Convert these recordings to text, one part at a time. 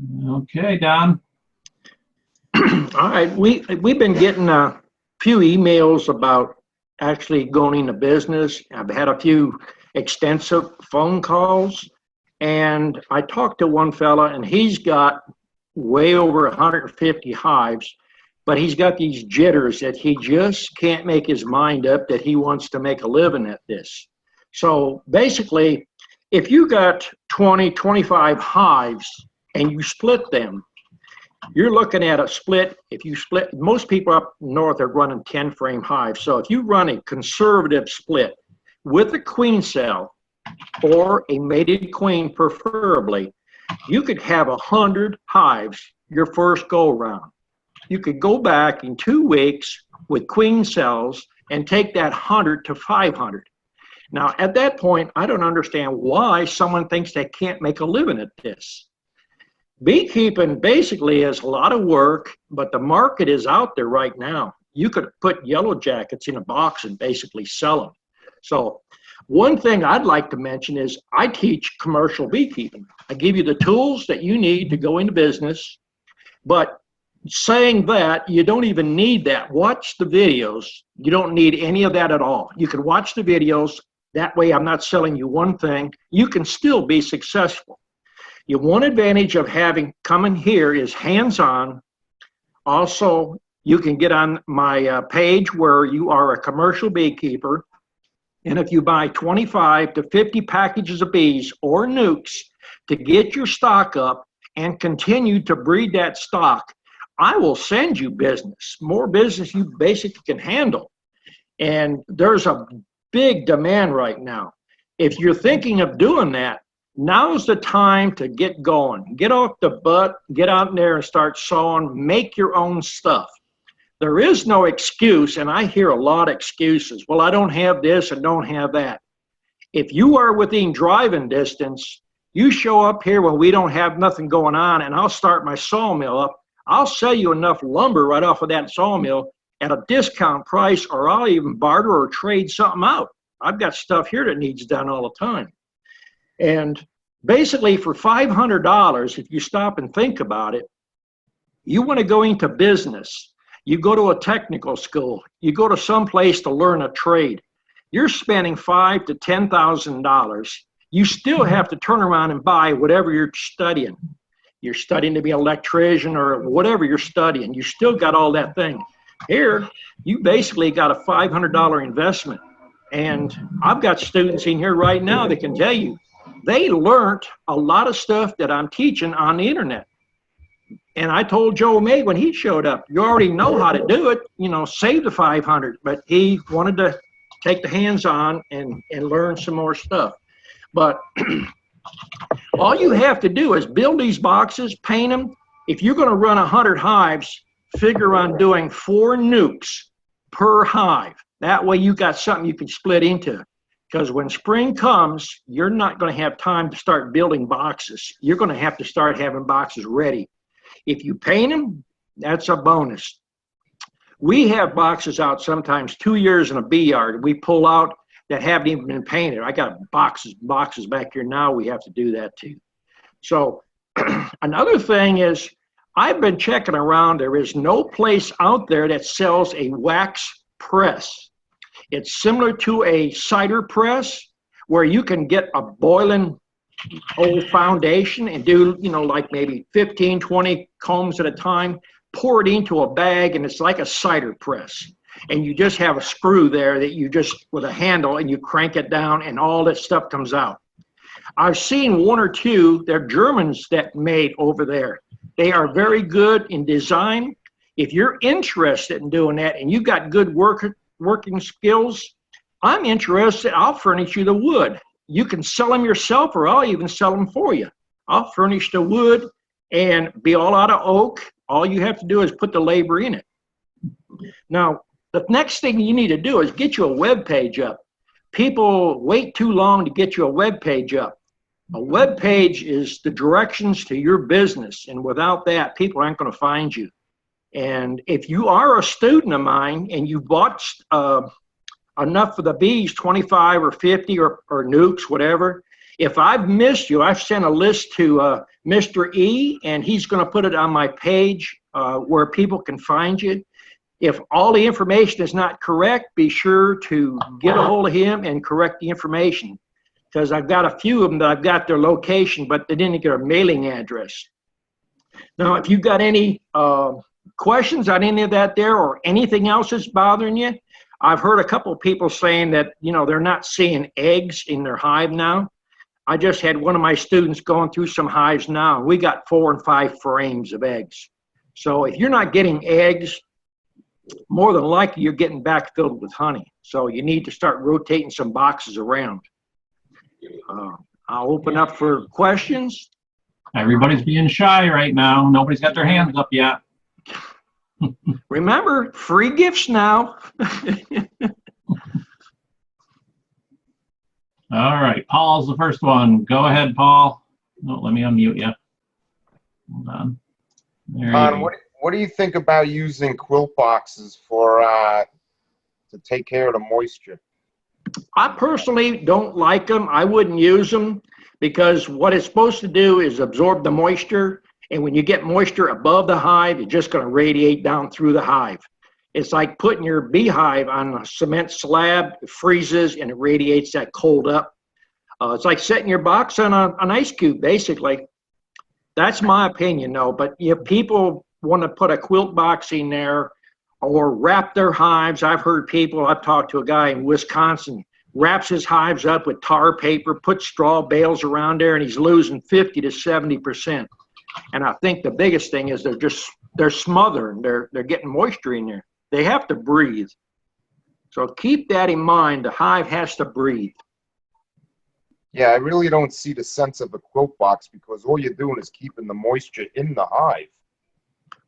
Okay, Don. All right, we've been getting a few emails about actually going into business. I've had a few extensive phone calls, and I talked to one fella, and he's got way over 150 hives, but he's got these jitters that he just can't make his mind up that he wants to make a living at this. So basically, if you got 20, 25 hives and you split them, you're looking at a split. If you split, most people up north are running 10 frame hives. So if you run a conservative split with a queen cell or a mated queen preferably, you could have 100 hives your first go round. You could go back in 2 weeks with queen cells and take that 100 to 500. Now, at that point, I don't understand why someone thinks they can't make a living at this. Beekeeping basically is a lot of work, but the market is out there right now. You could put yellow jackets in a box and basically sell them. So one thing I'd like to mention is I teach commercial beekeeping. I give you the tools that you need to go into business, but saying that, you don't even need that. Watch the videos. You don't need any of that at all. You can watch the videos. That way I'm not selling you one thing. You can still be successful. One advantage of having coming here is hands-on. Also, you can get on my page where you are a commercial beekeeper, and if you buy 25 to 50 packages of bees or nucs to get your stock up and continue to breed that stock, I will send you business, more business you basically can handle. And there's a big demand right now. If you're thinking of doing that, now's the time to get going. Get off the butt, get out there and start sowing, make your own stuff. There is no excuse, and I hear a lot of excuses. Well, I don't have this and don't have that. If you are within driving distance, you show up here when we don't have nothing going on, and I'll start my sawmill up. I'll sell you enough lumber right off of that sawmill at a discount price, or I'll even barter or trade something out. I've got stuff here that needs done all the time. And basically for $500, if you stop and think about it, you want to go into business. You go to a technical school. You go to some place to learn a trade. You're spending $5,000 to $10,000. You still have to turn around and buy whatever you're studying. You're studying to be an electrician or whatever you're studying. You still got all that thing. Here, you basically got a $500 investment. And I've got students in here right now that can tell you, they learned a lot of stuff that I'm teaching on the internet. And I told Joe May when he showed up, you already know how to do it, save the 500, but he wanted to take the hands-on and learn some more stuff. But all you have to do is build these boxes, paint them. If you're going to run 100 hives, figure on doing 4 nucs per hive. That way you got something you can split into. Because when spring comes, you're not going to have time to start building boxes. You're going to have to start having boxes ready. If you paint them, that's a bonus. We have boxes out sometimes 2 years in a bee yard. We pull out that haven't even been painted. I got boxes back here now. We have to do that too. So another thing is I've been checking around. There is no place out there that sells a wax press. It's similar to a cider press where you can get a boiling old foundation and do, like maybe 15, 20 combs at a time, pour it into a bag, and it's like a cider press. And you just have a screw there that you just, with a handle, and you crank it down and all that stuff comes out. I've seen 1 or 2, they're Germans that made over there. They are very good in design. If you're interested in doing that and you've got good working skills, I'm interested. I'll furnish you the wood. You can sell them yourself, or I'll even sell them for you. I'll furnish the wood and be all out of oak. All you have to do is put the labor in it. Now, the next thing you need to do is get you a web page up. People wait too long to get you a web page up. A web page is the directions to your business, and without that, people aren't going to find you. And if you are a student of mine and you bought enough for the bees, 25 or 50 or nucs, whatever, If I've missed you, I've sent a list to Mr. E, and he's going to put it on my page where people can find you. If all the information is not correct, be sure to get a hold of him and correct the information, because I've got a few of them that I've got their location, but they didn't get their mailing address. Now, if you've got any questions on any of that there or anything else that's bothering you, I've heard a couple of people saying that, they're not seeing eggs in their hive now. I just had one of my students going through some hives now. We got 4 and 5 frames of eggs. So if you're not getting eggs, more than likely you're getting backfilled with honey. So you need to start rotating some boxes around. I'll open up for questions. Everybody's being shy right now. Nobody's got their hands up yet. Remember, free gifts now. All right, Paul's the first one. Go ahead, Paul. No, let me unmute you. Hold on. There you go. What do you think about using quilt boxes for to take care of the moisture? I personally don't like them. I wouldn't use them because what it's supposed to do is absorb the moisture. And when you get moisture above the hive, it's just going to radiate down through the hive. It's like putting your beehive on a cement slab, it freezes and it radiates that cold up. It's like setting your box on an ice cube, basically. That's my opinion, though. But if people want to put a quilt box in there or wrap their hives, I've heard people, I've talked to a guy in Wisconsin, wraps his hives up with tar paper, puts straw bales around there, and he's losing 50 to 70%. And I think the biggest thing is they're smothering, they're getting moisture in there. They have to breathe. So keep that in mind. The hive has to breathe. Yeah, I really don't see the sense of a quilt box because all you're doing is keeping the moisture in the hive.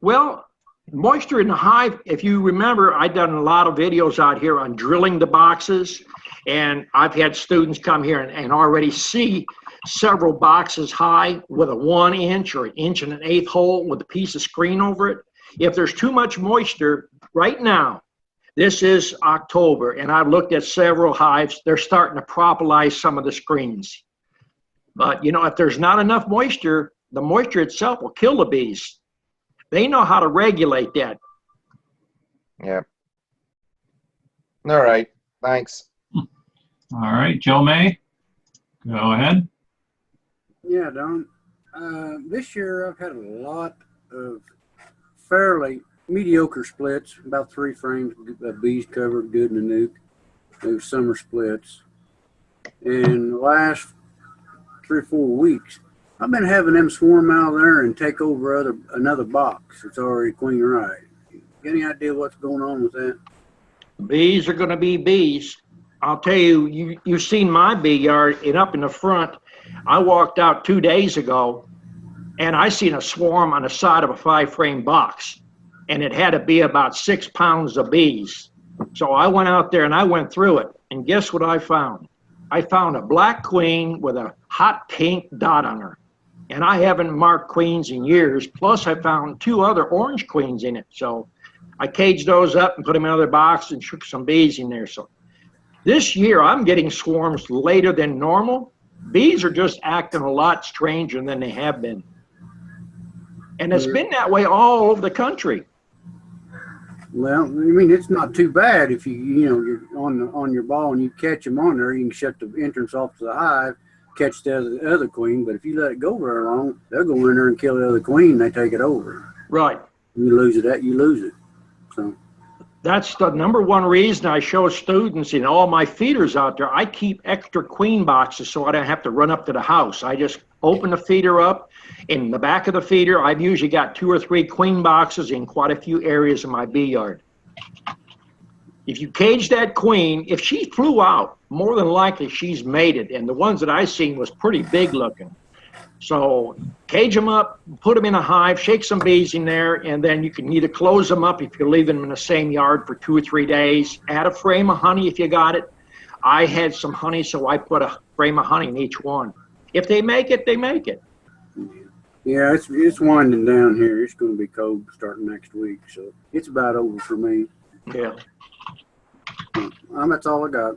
Well, moisture in the hive, if you remember, I've done a lot of videos out here on drilling the boxes, and I've had students come here and already see several boxes high with a 1 inch or 1 1/8 inch hole with a piece of screen over it. If there's too much moisture right now, this is October, and I've looked at several hives, they're starting to propolize some of the screens. But, if there's not enough moisture, the moisture itself will kill the bees. They know how to regulate that. Yeah. All right. Thanks. All right, Joe May, go ahead. Yeah, Don. This year I've had a lot of fairly mediocre splits, about 3 frames of bees covered good in the nuke. Those summer splits. And the last 3 or 4 weeks, I've been having them swarm out there and take over another box. It's already queen right. Got any idea what's going on with that? Bees are going to be bees. I'll tell you, you've seen my bee yard, and up in the front, I walked out 2 days ago, and I seen a swarm on the side of a 5-frame box, and it had to be about 6 pounds of bees. So I went out there and I went through it, and guess what I found? I found a black queen with a hot pink dot on her. And I haven't marked queens in years. Plus, I found 2 other orange queens in it. So I caged those up and put them in another box and shook some bees in there. So this year, I'm getting swarms later than normal. Bees are just acting a lot stranger than they have been. And it's been that way all over the country. Well, I mean, it's not too bad if you're on your ball and you catch them on there. You can shut the entrance off to the hive, catch the other queen. But if you let it go very long, they'll go in there and kill the other queen. And they take it over. Right. You lose it. You lose it. So that's the number one reason I show students in all my feeders out there. I keep extra queen boxes so I don't have to run up to the house. I just open the feeder up. In the back of the feeder, I've usually got 2 or 3 queen boxes in quite a few areas of my bee yard. If you cage that queen, if she flew out, more than likely she's mated, and the ones that I seen was pretty big looking. So cage them up, put them in a hive, shake some bees in there, and then you can either close them up if you're leaving them in the same yard for 2 or 3 days, add a frame of honey if you got it. I had some honey, so I put a frame of honey in each one. If they make it, they make it. yeah, it's winding down here. It's going to be cold starting next week, so it's about over for me. Yeah. That's all I got.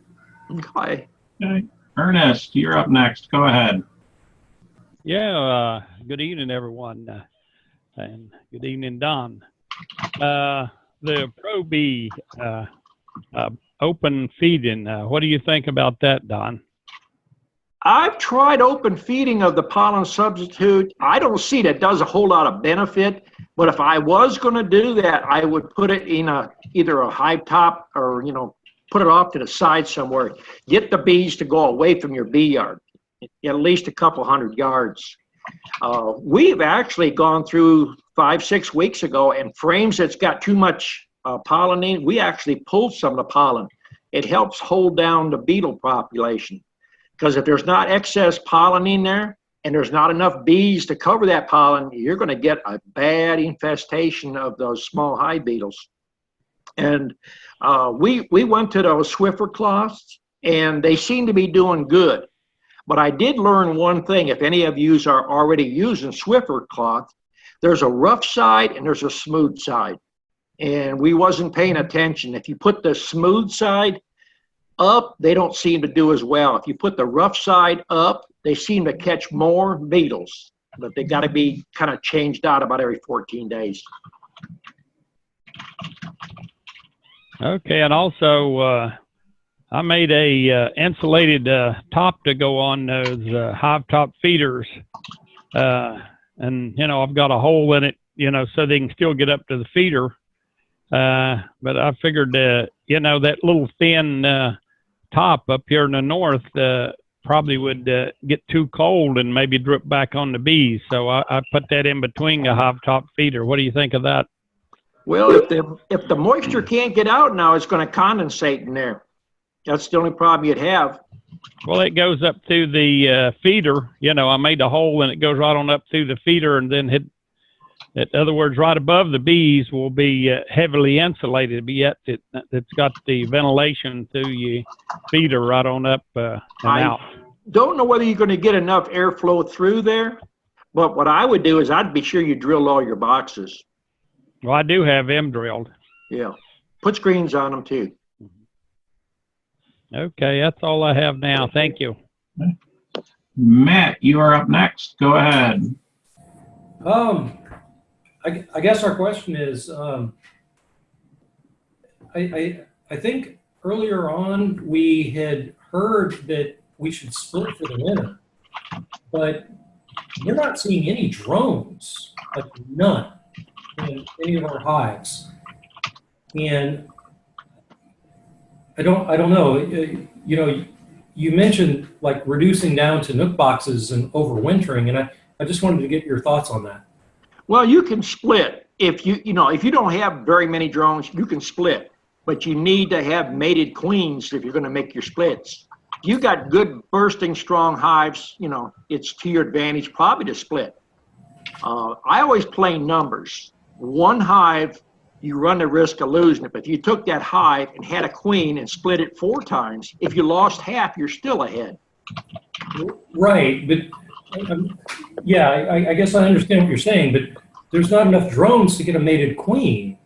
Okay. Okay. Ernest, you're up next. Go ahead. Yeah, good evening, everyone, and good evening, Don. The Pro Bee open feeding, what do you think about that, Don? I've tried open feeding of the pollen substitute. I don't see that does a whole lot of benefit, but if I was going to do that, I would put it in either a hive top or, put it off to the side somewhere. Get the bees to go away from your bee yard, at least a couple 100 yards. We've actually gone through 5-6 weeks ago, and frames that's got too much pollen in, we actually pulled some of the pollen. It helps hold down the beetle population. Because if there's not excess pollen in there and there's not enough bees to cover that pollen, you're going to get a bad infestation of those small hive beetles. And we went to those Swiffer cloths, and they seem to be doing good. But I did learn one thing. If any of you are already using Swiffer cloth, there's a rough side and there's a smooth side. And we wasn't paying attention. If you put the smooth side up, they don't seem to do as well. If you put the rough side up, they seem to catch more beetles, but they got to be kind of changed out about every 14 days. Okay, and also I made a insulated top to go on those hive top feeders, and I've got a hole in it, so they can still get up to the feeder. But I figured, that little thin top up here in the north probably would get too cold and maybe drip back on the bees. So I put that in between the hive top feeder. What do you think of that? Well, if the moisture can't get out now, it's going to condensate in there. That's the only problem you'd have. Well, it goes up through the feeder. I made a hole and it goes right on up through the feeder, and then in other words, right above the bees will be heavily insulated, but yet it's got the ventilation through your feeder right on up and out. Don't know whether you're going to get enough airflow through there, but what I would do is I'd be sure you drill all your boxes. Well, I do have them drilled. Yeah. Put screens on them too. Okay, that's all I have now. Thank you. Matt, you are up next. Go ahead. I guess our question is, I think earlier on we had heard that we should split for the winter, but we're not seeing any drones, like none, in any of our hives. And I don't know, you mentioned like reducing down to nook boxes and overwintering, and I just wanted to get your thoughts on that. Well, you can split. If you don't have very many drones, you can split, but you need to have mated queens if you're going to make your splits. If you got good bursting strong hives, it's to your advantage probably to split. I always play numbers. One hive, you run the risk of losing it. But if you took that hive and had a queen and split it 4 times, if you lost half, you're still ahead. Right, but I guess I understand what you're saying, but there's not enough drones to get a mated queen.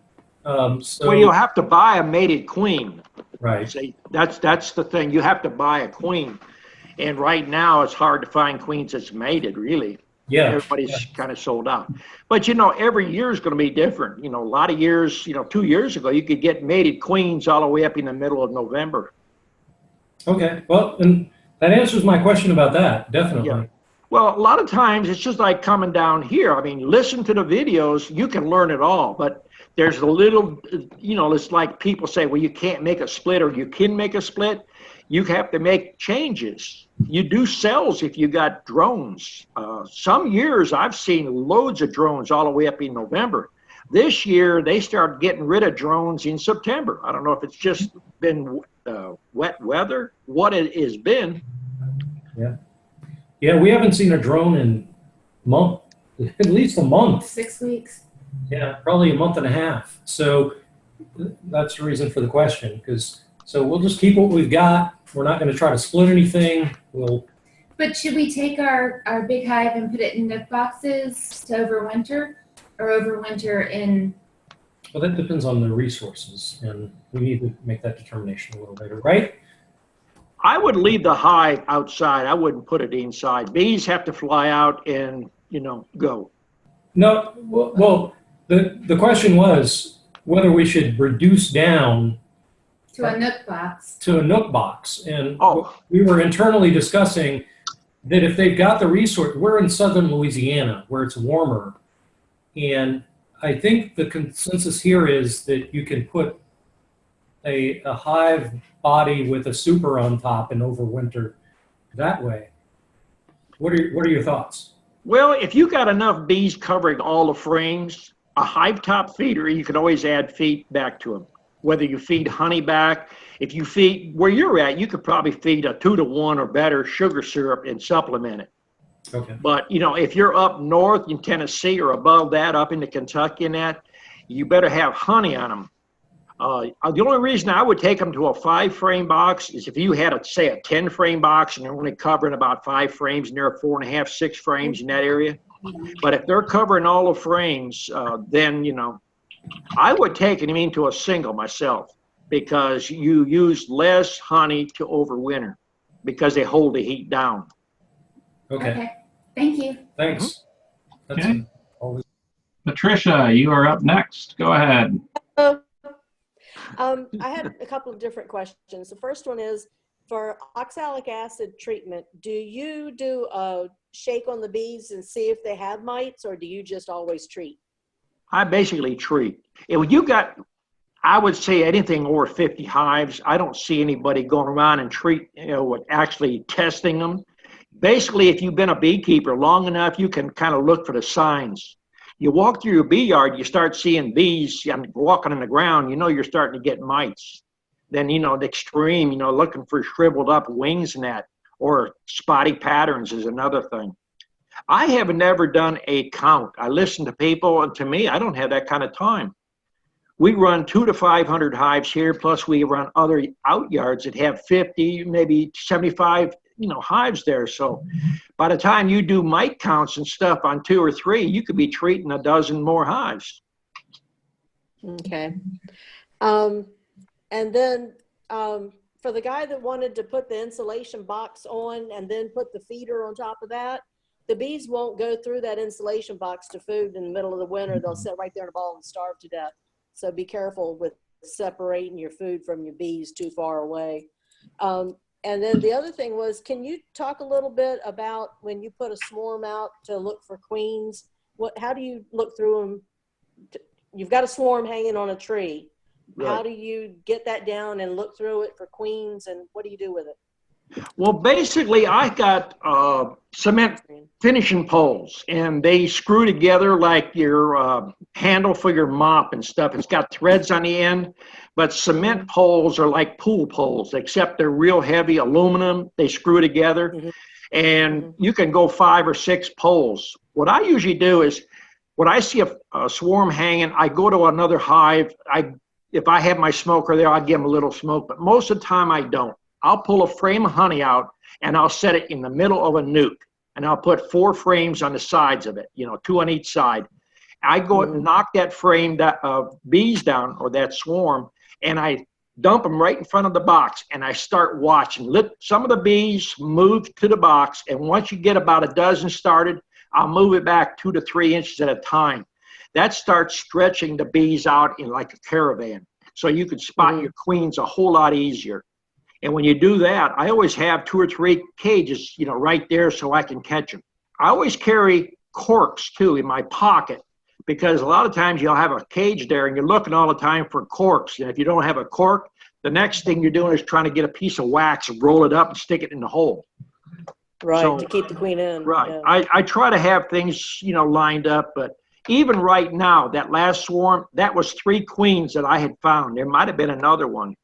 Well, you'll have to buy a mated queen. Right. See, that's the thing. You have to buy a queen, and right now it's hard to find queens that's mated. Really. Yeah. Everybody's kind of sold out. But every year is going to be different. A lot of years, 2 years ago, you could get mated queens all the way up in the middle of November. Okay. Well, and that answers my question about that. Definitely. Yeah. Well, a lot of times it's just like coming down here. I mean, listen to the videos, you can learn it all, but there's a little, it's like people say, well, you can't make a split or you can make a split. You have to make changes. You do cells if you got drones. Some years I've seen loads of drones all the way up in November. This year they started getting rid of drones in September. I don't know if it's just been wet weather, what it has been. Yeah. Yeah, we haven't seen a drone in at least a month. 6 weeks. Yeah, probably a month and a half. So that's the reason for the question. So we'll just keep what we've got. We're not going to try to split anything. But should we take our big hive and put it in nook boxes to overwinter, or overwinter in? Well, that depends on the resources, and we need to make that determination a little later, right? I would leave the hive outside. I wouldn't put it inside. Bees have to fly out and, go. No, well, the question was whether we should reduce down To a nook box. to a nook box. And Oh. we were internally discussing that if they've got the resource, we're in southern Louisiana where it's warmer. And I think the consensus here is that you can put a hive body with a super on top and overwinter that way. What are your thoughts? Well, if you got enough bees covering all the frames, a hive top feeder, you can always add feed back to them. Whether you feed honey back, if you feed where you're at, you could probably feed a 2-to-1 or better sugar syrup and supplement it. Okay. But, if you're up north in Tennessee or above that, up into Kentucky and that, you better have honey on them. The only reason I would take them to a 5-frame box is if you had, say, a 10-frame box and they're only covering about 5 frames and there are 4.5, 6 frames in that area. But if they're covering all the frames, then, I would take them into a single myself because you use less honey to overwinter because they hold the heat down. Okay. Thank you. Thanks. That's Okay. always. Patricia, you are up next. Go ahead. I had a couple of different questions. The first one is, for oxalic acid treatment, do you do a shake on the bees and see if they have mites, or do you just always treat? I basically treat. If you got, I would say anything over 50 hives, I don't see anybody going around and treat, with actually testing them. Basically, if you've been a beekeeper long enough, you can kind of look for the signs. You walk through your bee yard, you start seeing bees walking on the ground, you're starting to get mites. Then, the extreme, looking for shriveled up wings and that, or spotty patterns is another thing. I have never done a count. I listen to people, and to me, I don't have that kind of time. We run 200 to 500 hives here, plus we run other out yards that have 50, maybe 75, hives there. So by the time you do mite counts and stuff on 2 or 3, you could be treating a dozen more hives. Okay. And then for the guy that wanted to put the insulation box on and then put the feeder on top of that, the bees won't go through that insulation box to food in the middle of the winter. They'll sit right there in a ball and starve to death. So be careful with separating your food from your bees too far away. And then the other thing was, can you talk a little bit about when you put a swarm out to look for queens? How do you look through them? You've got a swarm hanging on a tree. Right. How do you get that down and look through it for queens, and what do you do with it? Well, basically, I got cement finishing poles, and they screw together like your handle for your mop and stuff. It's got threads on the end, but cement poles are like pool poles, except they're real heavy aluminum. They screw together, and you can go 5 or 6 poles. What I usually do is, when I see a swarm hanging, I go to another hive. If I have my smoker there, I'll give them a little smoke, but most of the time I don't. I'll pull a frame of honey out and I'll set it in the middle of a nuke, and I'll put 4 frames on the sides of it, 2 on each side. I go and knock that frame bees down, or that swarm, and I dump them right in front of the box, and I start watching. Let some of the bees move to the box, and once you get about a dozen started, I'll move it back 2 to 3 inches at a time. That starts stretching the bees out in like a caravan, so you can spot your queens a whole lot easier. And when you do that, I always have 2 or 3 cages, right there so I can catch them. I always carry corks too in my pocket, because a lot of times you'll have a cage there and you're looking all the time for corks. And if you don't have a cork, the next thing you're doing is trying to get a piece of wax and roll it up and stick it in the hole. Right, so, to keep the queen in. Right. Yeah. I try to have things, lined up, but even right now, that last swarm, that was 3 queens that I had found. There might have been another one.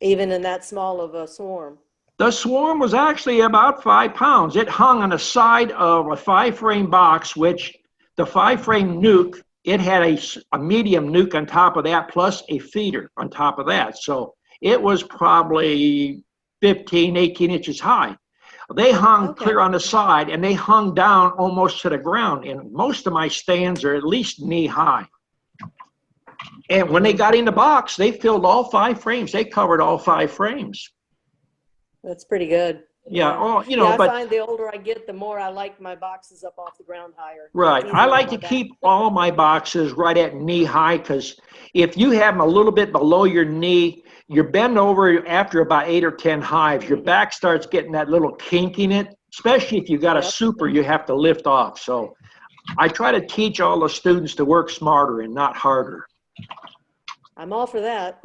Even in that small of a swarm? The swarm was actually about 5 pounds. It hung on the side of a 5-frame box, which the 5-frame nuke, it had a medium nuke on top of that, plus a feeder on top of that. So it was probably 15, 18 inches high. They hung clear on the side, and they hung down almost to the ground. And most of my stands are at least knee high. And when they got in the box, they filled all 5 frames. They covered all 5 frames. That's pretty good. Yeah, oh, you Yeah, know, I but find the older I get, the more I like my boxes up off the ground higher. right. It's I easier like on to my back. keep all my boxes right at knee high because if you have them a little bit below your knee, you bend over after about 8 or 10 hives, your back starts getting that little kink in it, especially if you got a Yep. super you have to lift off. So I try to teach all the students to work smarter and not harder. I'm all for that.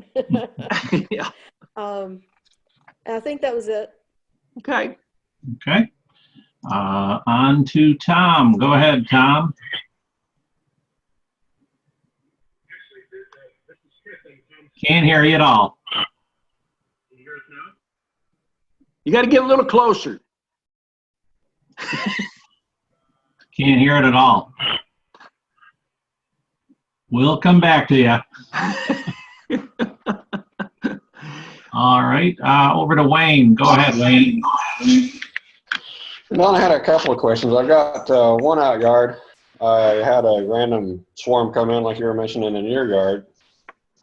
Yeah. I think that was it. Okay. Okay. On to Tom. Go ahead, Tom. Can't hear you at all. You got to get a little closer. Can't hear it at all. We'll come back to you. All right. Over to Wayne. Go ahead, Wayne. Don, I had a couple of questions. I've got one out yard. I had a random swarm come in, like you were mentioning, in your yard.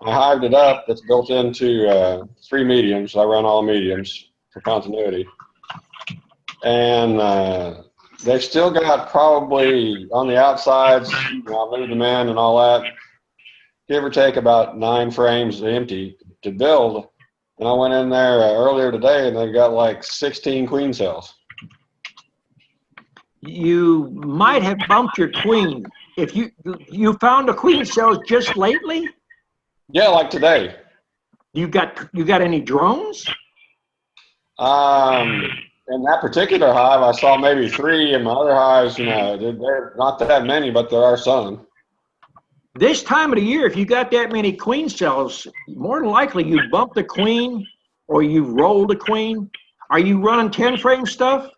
I hived it up. It's built into 3 mediums. I run all mediums for continuity. And they've still got probably on the outsides, you know, I moved them in and all that, give or take about 9 frames empty to build. And I went in there earlier today and they've got like 16 queen cells. You might have bumped your queen. If you found a queen cells just lately, Yeah, like today. you got any drones? In that particular hive, I saw maybe 3. In my other hives, you know, they're not that many, but there are some. This time of the year, if you got that many queen cells, more than likely you bumped the queen or you rolled a queen. Are you running 10 frame stuff?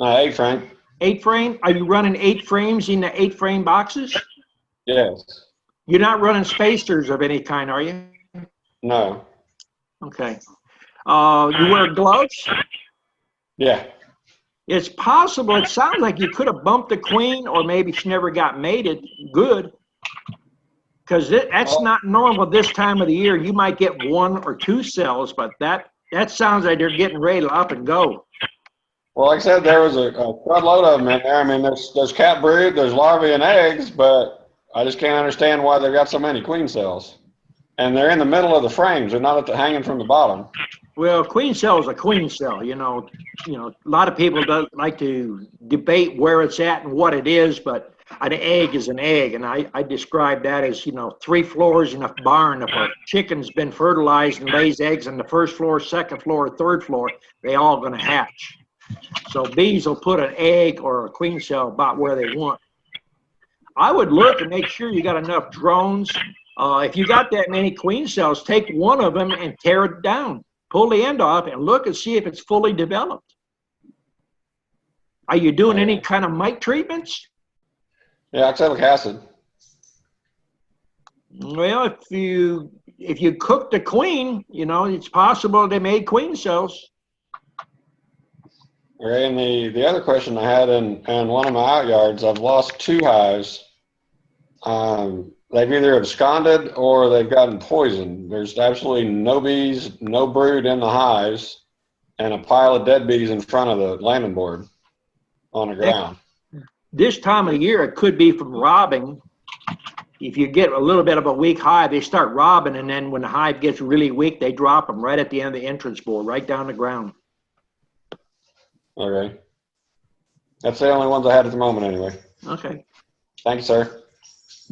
8 frame. 8 frame? Are you running 8 frames in the 8 frame boxes? Yes. You're not running spacers of any kind, are you? No. Okay. You wear gloves? Yeah. It's possible. It sounds like you could have bumped the queen, or maybe she never got mated good. Because that's not normal this time of the year. You might get 1 or 2 cells, but that sounds like they're getting ready to up and go. Well, like I said, there was a crud of them in there. I mean, there's cat brood, there's larvae and eggs, but I just can't understand why they've got so many queen cells. And they're in the middle of the frames. They're not hanging from the bottom. Well, queen cell is a queen cell. You know, a lot of people don't like to debate where it's at and what it is, but an egg is an egg, and I describe that as 3 floors in a barn. If a chicken's been fertilized and lays eggs on the 1st floor, 2nd floor, 3rd floor, they all going to hatch. So bees will put an egg or a queen cell about where they want. I would look and make sure you got enough drones. If you got that many queen cells, take one of them and tear it down. Pull the end off and look and see if it's fully developed. Are you doing any kind of mite treatments? Yeah, oxalic acid. Well, if you cook the queen, it's possible they made queen cells. Okay, and the other question I had in one of my outyards, I've lost 2 hives. They've either absconded or they've gotten poisoned. There's absolutely no bees, no brood in the hives, and a pile of dead bees in front of the landing board on the ground. This time of the year, it could be from robbing. If you get a little bit of a weak hive, they start robbing, and then when the hive gets really weak, they drop them right at the end of the entrance board, right down the ground. Okay. That's the only ones I had at the moment anyway. Okay. Thank you, sir.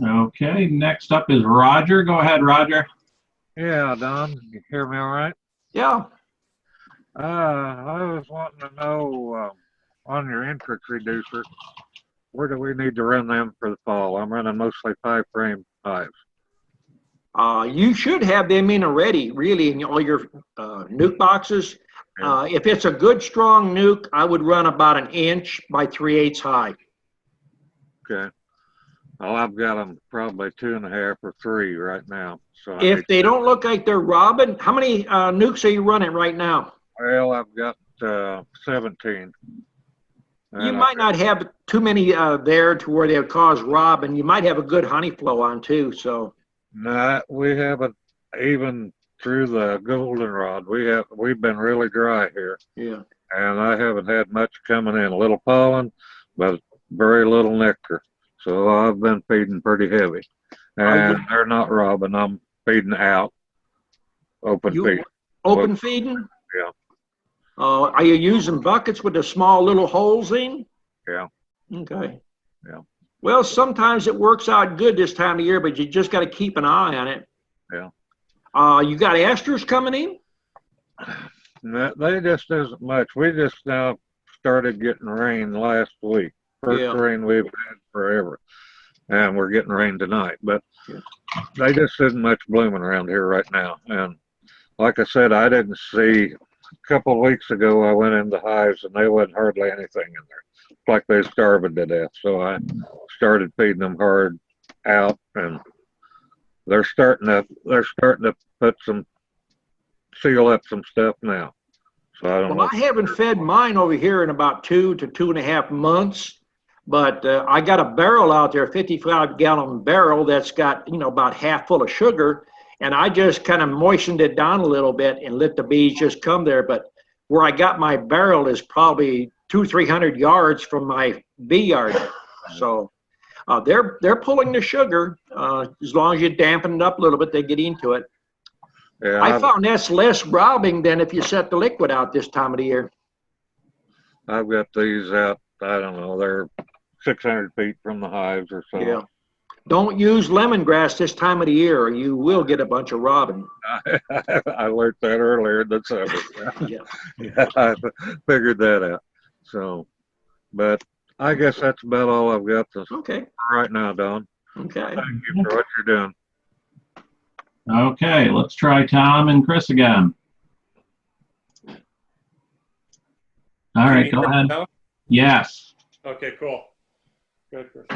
Okay. Next up is Roger. Go ahead, Roger. Yeah, Don, you hear me all right? Yeah. I was wanting to know on your entrance reducer, where do we need to run them for the fall? I'm running mostly 5 frame hives. You should have them in already, really, in all your nuke boxes. If it's a good, strong nuke, I would run about 1 inch by 3/8 high. Okay. Well, I've got them probably 2.5 or 3 right now. So If they don't look like they're robbing, how many nukes are you running right now? Well, I've got 17. You might not have too many there to where they'll cause robbing. You might have a good honey flow on too. So No, we haven't even through the goldenrod. We've been really dry here, Yeah. and I haven't had much coming in. A little pollen, but very little nectar. So I've been feeding pretty heavy, and they're not robbing. I'm feeding out, open feed. Open feeding? Yeah. Are you using buckets with the small little holes in? Yeah. Okay. Yeah. Well, sometimes it works out good this time of year, but you just got to keep an eye on it. Yeah. You got esters coming in? They just isn't much. We just now started getting rain last week. First rain we've had forever. And we're getting rain tonight. But they just isn't much blooming around here right now. And like I said, I didn't see, a couple of weeks ago, I went into hives and there wasn't hardly anything in there. It's like they were starving to death. So I started feeding them hard out, and they're starting to seal up some stuff now. So I don't know. I haven't fed mine over here in about 2 to 2.5 months, but I got a barrel out there, 55-gallon barrel that's got, about half full of sugar, and I just kind of moistened it down a little bit and let the bees just come there. But where I got my barrel is probably 200-300 yards from my bee yard. So they're pulling the sugar. As long as you dampen it up a little bit, they get into it. Yeah, I found that's less robbing than if you set the liquid out this time of the year. I've got these out, I don't know, they're 600 feet from the hives or so. Yeah. Don't use lemongrass this time of the year, or you will get a bunch of robbing. I learned that earlier in the summer. Yeah, I figured that out. So, but I guess that's about all I've got to right now, Don. Okay. Thank you for what you're doing. Okay, let's try Tom and Chris again. All right, go ahead. Yes. Okay, cool. Good, Chris.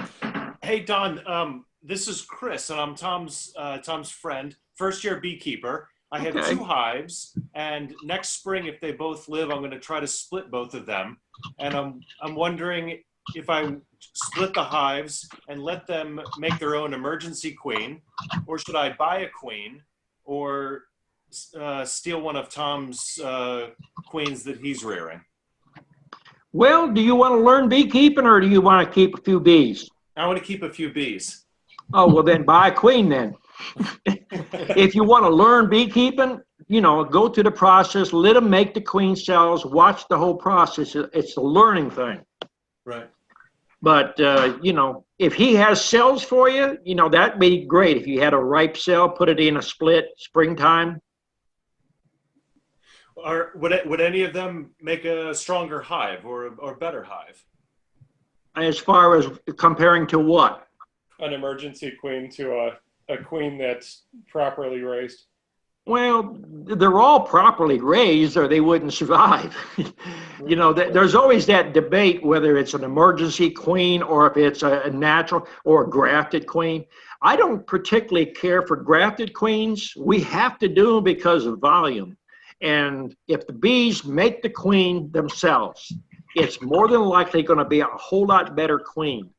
Hey, Don. This is Chris, and I'm Tom's friend, first-year beekeeper. I have 2 hives, and next spring, if they both live, I'm going to try to split both of them. And I'm wondering if I split the hives and let them make their own emergency queen, or should I buy a queen, or steal one of Tom's queens that he's rearing? Well, do you want to learn beekeeping, or do you want to keep a few bees? I want to keep a few bees. Oh, well, then buy a queen then. If you want to learn beekeeping, go through the process, let them make the queen cells, watch the whole process. It's a learning thing. Right. But, if he has cells for you, that'd be great. If you had a ripe cell, put it in a split springtime. Or would any of them make a stronger hive or better hive? As far as comparing to what? An emergency queen to a queen that's properly raised. Well, they're all properly raised or they wouldn't survive. There's always that debate whether it's an emergency queen or if it's a natural or a grafted queen. I don't particularly care for grafted queens. We have to do them because of volume. And if the bees make the queen themselves, it's more than likely going to be a whole lot better queen.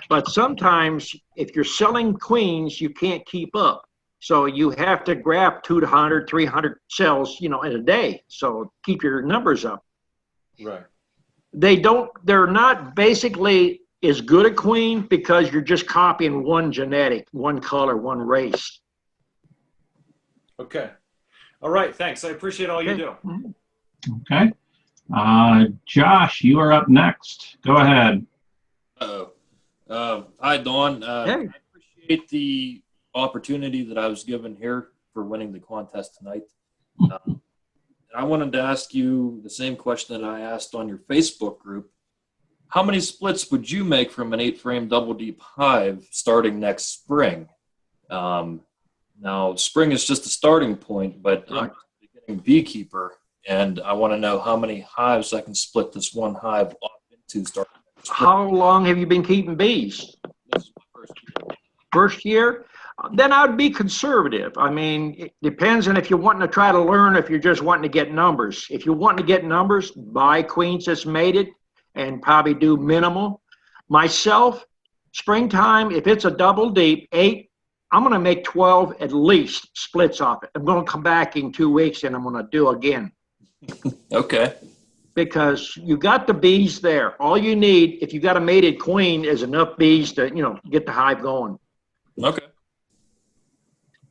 But sometimes if you're selling queens, you can't keep up. So you have to grab 200, 300 cells, in a day. So keep your numbers up. Right. They're not basically as good a queen because you're just copying one genetic, one color, one race. Okay. All right. Thanks. I appreciate all you do. Okay. Josh, you are up next. Go ahead. Hi, Dawn. Hey. I appreciate the opportunity that I was given here for winning the contest tonight. I wanted to ask you the same question that I asked on your Facebook group. How many splits would you make from an 8-frame double deep hive starting next spring? Now, spring is just a starting point, but I'm a beginning beekeeper, and I want to know how many hives I can split this one hive off into starting next spring. How long have you been keeping bees? This is my first year. First year? Then I would be conservative. I mean, it depends on if you're wanting to try to learn, if you're just wanting to get numbers. If you're wanting to get numbers, buy queens that's mated and probably do minimal. Myself, springtime, if it's a double deep, 8, I'm going to make 12 at least splits off it. I'm going to come back in 2 weeks and I'm going to do again. Okay. Because you got the bees there. All you need, if you got a mated queen, is enough bees to, get the hive going. Okay.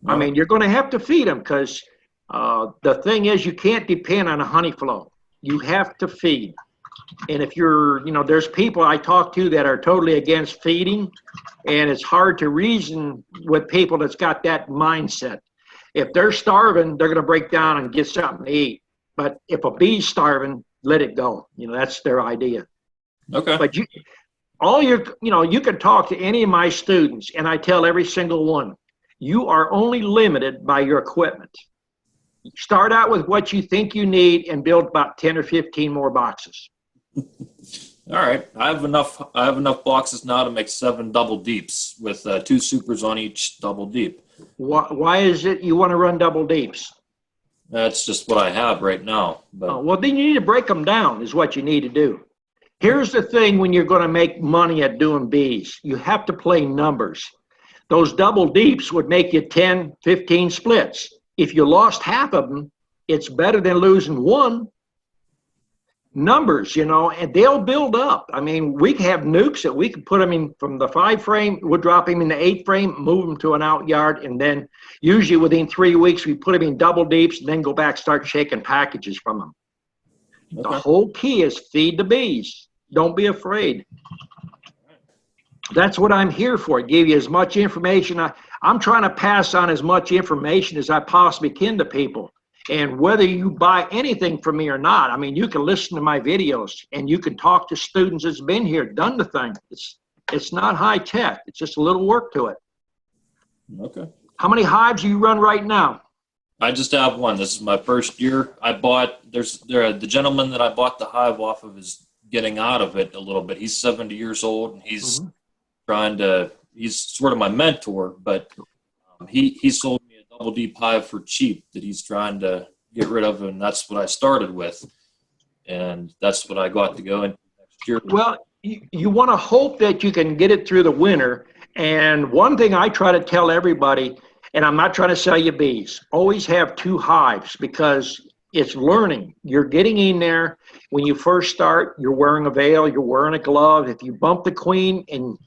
I mean, you're going to have to feed them because the thing is you can't depend on a honey flow. You have to feed. And if you're, there's people I talk to that are totally against feeding, and it's hard to reason with people that's got that mindset. If they're starving, they're going to break down and get something to eat. But if a bee's starving, let it go. That's their idea. Okay. But you can talk to any of my students, and I tell every single one, you are only limited by your equipment. Start out with what you think you need and build about 10 or 15 more boxes. All right. I have enough boxes now to make 7 double deeps with 2 supers on each double deep. Why is it you want to run double deeps? That's just what I have right now. But well, then you need to break them down is what you need to do. Here's the thing when you're going to make money at doing bees. You have to play numbers. Those double deeps would make you 10, 15 splits. If you lost half of them, it's better than losing one. Numbers, and they'll build up. I mean, we have nukes that we can put them in from the 5 frame, we'll drop them in the 8 frame, move them to an out yard, and then usually within 3 weeks, we put them in double deeps, and then go back, start shaking packages from them. Okay. The whole key is feed the bees. Don't be afraid. That's what I'm here for, give you as much information. I'm trying to pass on as much information as I possibly can to people. And whether you buy anything from me or not, I mean, you can listen to my videos and you can talk to students that's been here, done the thing. It's not high tech. It's just a little work to it. Okay. How many hives do you run right now? I just have one. This is my first year. The gentleman that I bought the hive off of is getting out of it a little bit. He's 70 years old and he's he's sort of my mentor, but he sold me a double deep hive for cheap that he's trying to get rid of, and that's what I started with, and that's what I got to go into next year. Well, you want to hope that you can get it through the winter, and one thing I try to tell everybody, and I'm not trying to sell you bees, always have 2 hives because it's learning. You're getting in there. When you first start, you're wearing a veil, you're wearing a glove. If you bump the queen and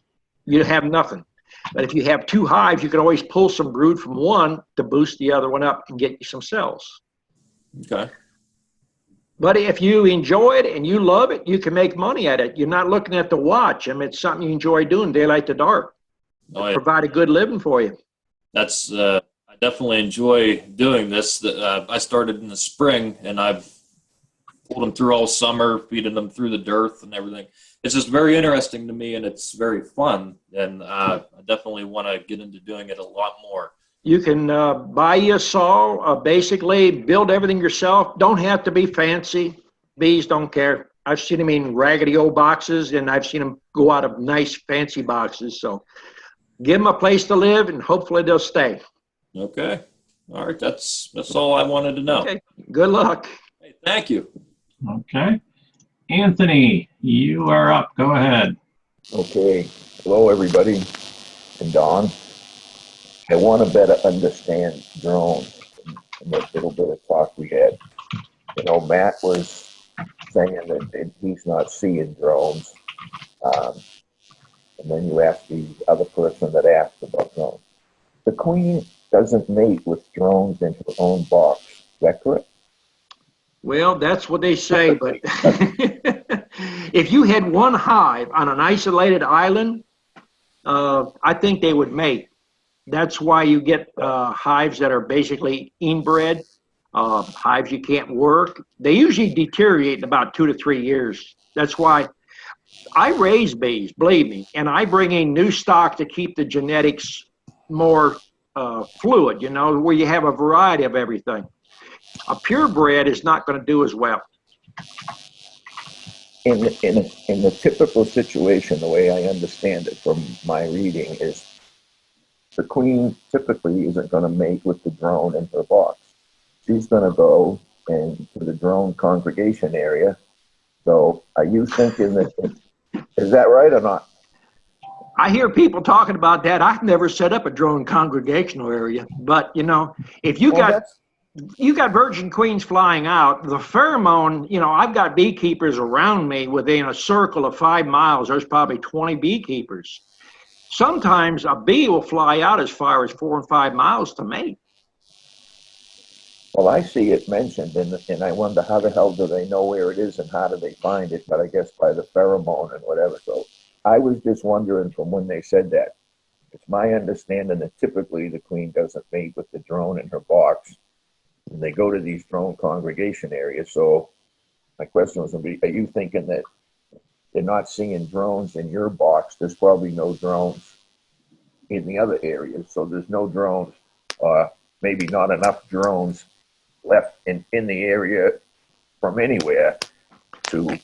you have nothing. But if you have 2 hives, you can always pull some brood from one to boost the other one up and get you some cells. Okay. But if you enjoy it and you love it, you can make money at it. You're not looking at the watch. I mean, it's something you enjoy doing, daylight to dark. Oh, yeah. Provide a good living for you. That's I definitely enjoy doing this. I started in the spring, and I've pulled them through all summer, feeding them through the dearth and everything. It's just very interesting to me, and it's very fun, and I definitely want to get into doing it a lot more. You can buy you a saw, basically build everything yourself. Don't have to be fancy. Bees don't care. I've seen them in raggedy old boxes, and I've seen them go out of nice fancy boxes. So give them a place to live, and hopefully they'll stay. Okay. All right. That's all I wanted to know. Okay. Good luck. Hey, thank you. Okay. Anthony, you are up. Go ahead. Okay. Hello, everybody. And Don. I want to better understand drones and that little bit of talk we had. Matt was saying that he's not seeing drones. And then you asked the other person that asked about drones. The queen doesn't mate with drones in her own box. Is that correct? Well, that's what they say, but if you had one hive on an isolated island, I think they would mate. That's why you get hives that are basically inbred, hives you can't work. They usually deteriorate in about 2 to 3 years. That's why I raise bees, believe me, and I bring in new stock to keep the genetics more fluid, where you have a variety of everything. A purebred is not going to do as well. In the typical situation, the way I understand it from my reading is the queen typically isn't going to mate with the drone in her box. She's going to go into the drone congregation area. So are you thinking that, is that right or not? I hear people talking about that. I've never set up a drone congregational area, but you know, if you Well, got virgin queens flying out, the pheromone, you know, I've got beekeepers around me within a circle of 5 miles. There's probably 20 beekeepers. Sometimes a bee will fly out as far as 4 and 5 miles to mate. well, I see it mentioned, and I wonder how the hell do they know where it is and how do they find it? But I guess by the pheromone and whatever. So I was just wondering from when they said that. It's my understanding that typically the queen doesn't mate with the drone in her box. And they go to these drone congregation areas. So my question was going to be, are you thinking that they're not seeing drones in your box? There's probably no drones in the other areas. So there's no drones, maybe not enough drones left in the area from anywhere to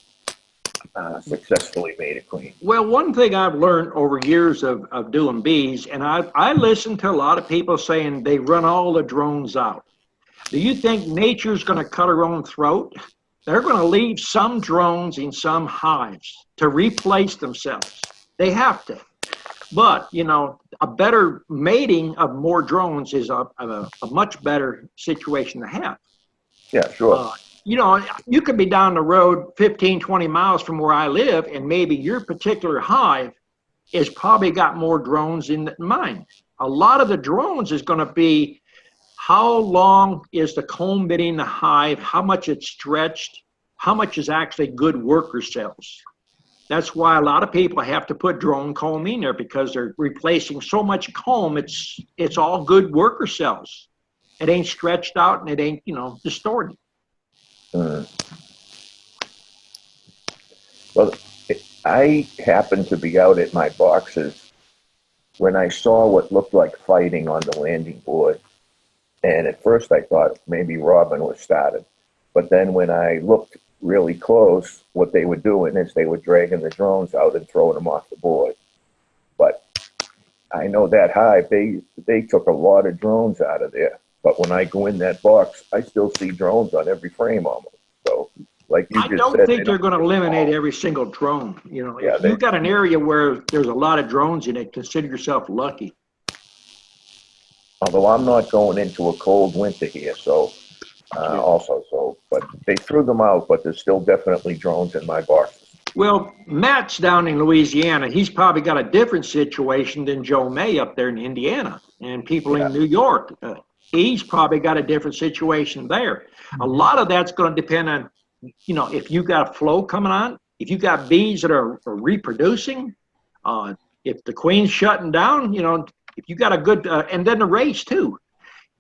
successfully mate a queen. Well, one thing I've learned over years of doing bees, and I listen to a lot of people saying they run all the drones out. Do you think nature's going to cut her own throat? They're going to leave some drones in some hives to replace themselves. They have to. But, you know, a better mating of more drones is a much better situation to have. Yeah, sure. You know, you could be down the road 15, 20 miles from where I live, and maybe your particular hive is probably got more drones in mine. A lot of the drones is going to be how long is the comb been in the hive, how much it's stretched, how much is actually good worker cells. That's why a lot of people have to put drone comb in there, because they're replacing so much comb. It's all good worker cells. It ain't stretched out and it ain't, you know, distorted. Well, I happened to be out at my boxes when I saw what looked like fighting on the landing board. And at first I thought maybe Robin was started. But then when I looked really close, what they were doing is they were dragging the drones out and throwing them off the board. But I know that hive, they took a lot of drones out of there. But when I go in that box, I still see drones on every frame almost. So, like you just said, I don't think they're going to eliminate every single drone. You know, if you've got an area where there's a lot of drones in it, consider yourself lucky. Although I'm not going into a cold winter here, so but they threw them out, but there's still definitely drones in my boxes. Well, Matt's down in Louisiana. He's probably got a different situation than Joe May up there in Indiana, and people in New York. He's probably got a different situation there. A lot of that's going to depend on, you know, if you got a flow coming on, if you got bees that are reproducing, if the queen's shutting down, you know, if you got a good, and then the race too.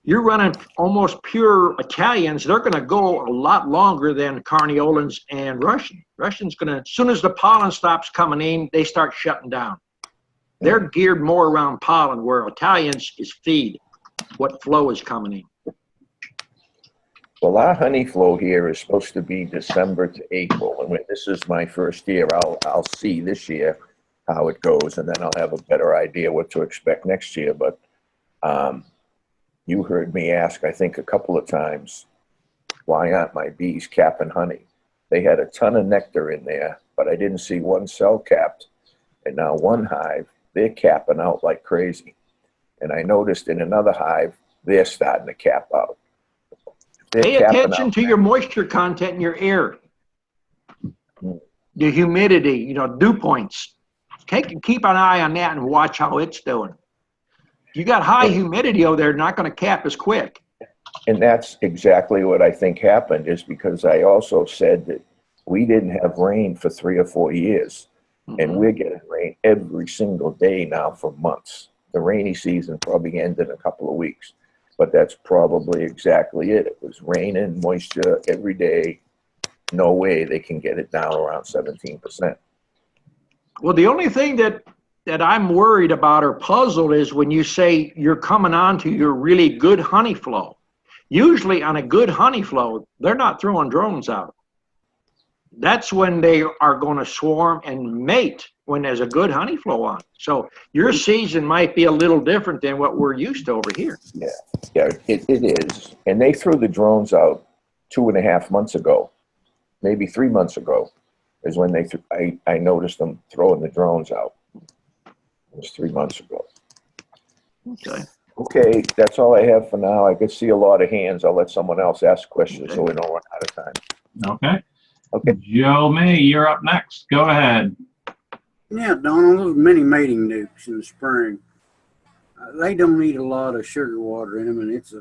You're running almost pure Italians. They're going to go a lot longer than Carniolans and Russian. Russian's going to, as soon as the pollen stops coming in, they start shutting down. They're geared more around pollen, where Italians is feed, what flow is coming in. Well, our honey flow here is supposed to be December to April. And when this is my first year, I'll see this year how it goes, and then I'll have a better idea what to expect next year. But you heard me ask, I think, a couple of times, why aren't my bees capping honey? They had a ton of nectar in there, but I didn't see one cell capped. And now one hive, they're capping out like crazy. And I noticed in another hive, they're starting to cap out. Pay attention to your moisture content in your air. The humidity, you know, dew points. Keep an eye on that and watch how it's doing. If you got high humidity over there, not going to cap as quick. And that's exactly what I think happened, is because I also said that we didn't have rain for 3 or 4 years. And we're getting rain every single day now for months. The rainy season probably ended in a couple of weeks, but that's probably exactly it. It was raining, moisture every day. No way they can get it down around 17%. Well, the only thing that I'm worried about or puzzled is when you say you're coming on to your really good honey flow. Usually on a good honey flow, they're not throwing drones out. That's when they are going to swarm and mate, when there's a good honey flow on. So your season might be a little different than what we're used to over here. Yeah, it is. And they threw the drones out 2.5 months ago, maybe 3 months ago, is when I noticed them throwing the drones out. It was 3 months ago. Okay. Okay, that's all I have for now. I can see a lot of hands. I'll let someone else ask questions so we don't run out of time. Okay. Okay. Joe May, you're up next. Go ahead. Yeah, Don, on those mini mating nukes in the spring, they don't need a lot of sugar water in them, and it's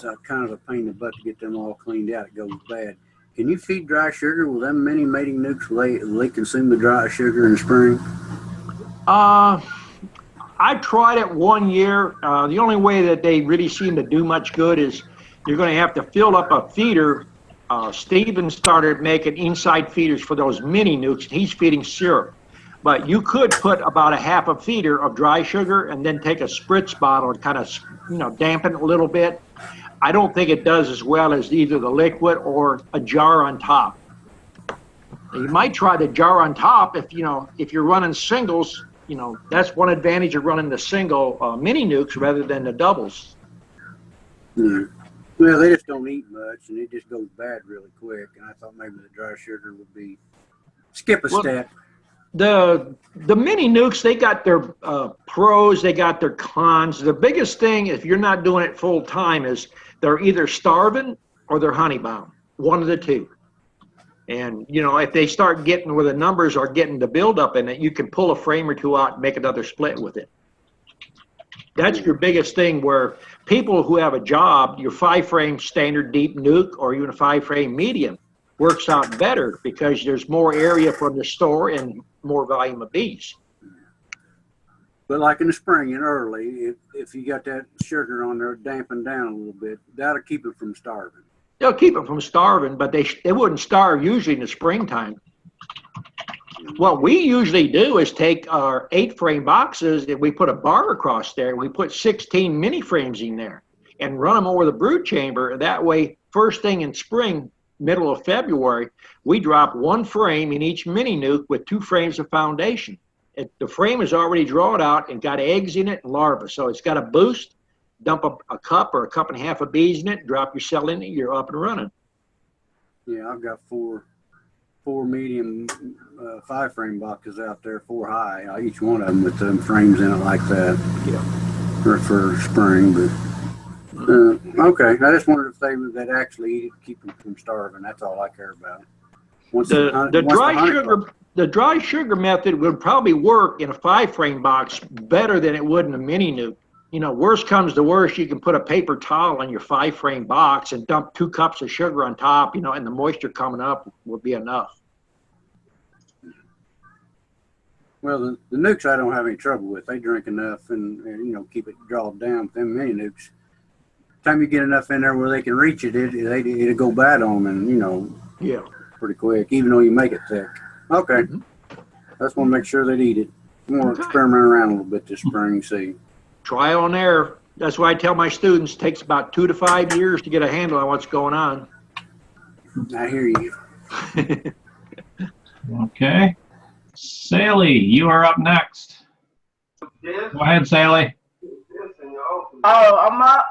a kind of a pain in the butt to get them all cleaned out. It goes bad. Can you feed dry sugar with them mini mating nukes? Will they consume the dry sugar in the spring? I tried it 1 year. The only way that they really seem to do much good is you're going to have to fill up a feeder. Steven started making inside feeders for those mini-nucs. He's feeding syrup. But you could put about a half a feeder of dry sugar and then take a spritz bottle and kind of, dampen it a little bit. I don't think it does as well as either the liquid or a jar on top. You might try the jar on top if you're running singles. That's one advantage of running the single mini-nucs rather than the doubles. Yeah. Well, they just don't eat much, and it just goes bad really quick. And I thought maybe the dry sugar would be skip a step. The mini-nucs, they got their pros, they got their cons. The biggest thing, if you're not doing it full time, is they're either starving or they're honey bound. One of the two. And, if they start getting where the numbers are getting the buildup in it, you can pull a frame or two out and make another split with it. That's your biggest thing, where people who have a job, your 5-frame standard deep nuke or even a 5-frame medium works out better because there's more area from the store and more volume of bees. But like in the spring and early, if you got that sugar on there dampened down a little bit, that'll keep it from starving. They'll keep it from starving, but they wouldn't starve usually in the springtime. What we usually do is take our 8-frame boxes and we put a bar across there. And we put 16 mini frames in there and run them over the brood chamber. That way, first thing in spring, middle of February, we drop 1 frame in each mini-nuc with 2 frames of foundation. The frame is already drawn out and got eggs in it and larvae. So it's got a boost. Dump a cup or a cup and a half of bees in it, drop your cell in it, you're up and running. Yeah, I've got four medium 5-frame boxes out there, 4 high, each one of them with them frames in it like that. Yeah. For spring, but okay. I just wondered if they'd actually eat it to keep them from starving. That's all I care about. The dry sugar method would probably work in a 5-frame box better than it would in a mini-nuc. Worst comes to worst, you can put a paper towel on your 5-frame box and dump 2 cups of sugar on top, and the moisture coming up will be enough. Well, the nucs I don't have any trouble with. They drink enough and keep it drawn down. Them mini nucs, time you get enough in there where they can reach it, it'll go bad on them, and pretty quick, even though you make it thick. Okay, I just want to make sure they'd eat it. I'm going to experiment around a little bit this spring, see. Trial and error. That's why I tell my students it takes about 2 to 5 years to get a handle on what's going on. I hear you. Okay. Sally, you are up next. Go ahead, Sally. Oh, I'm up.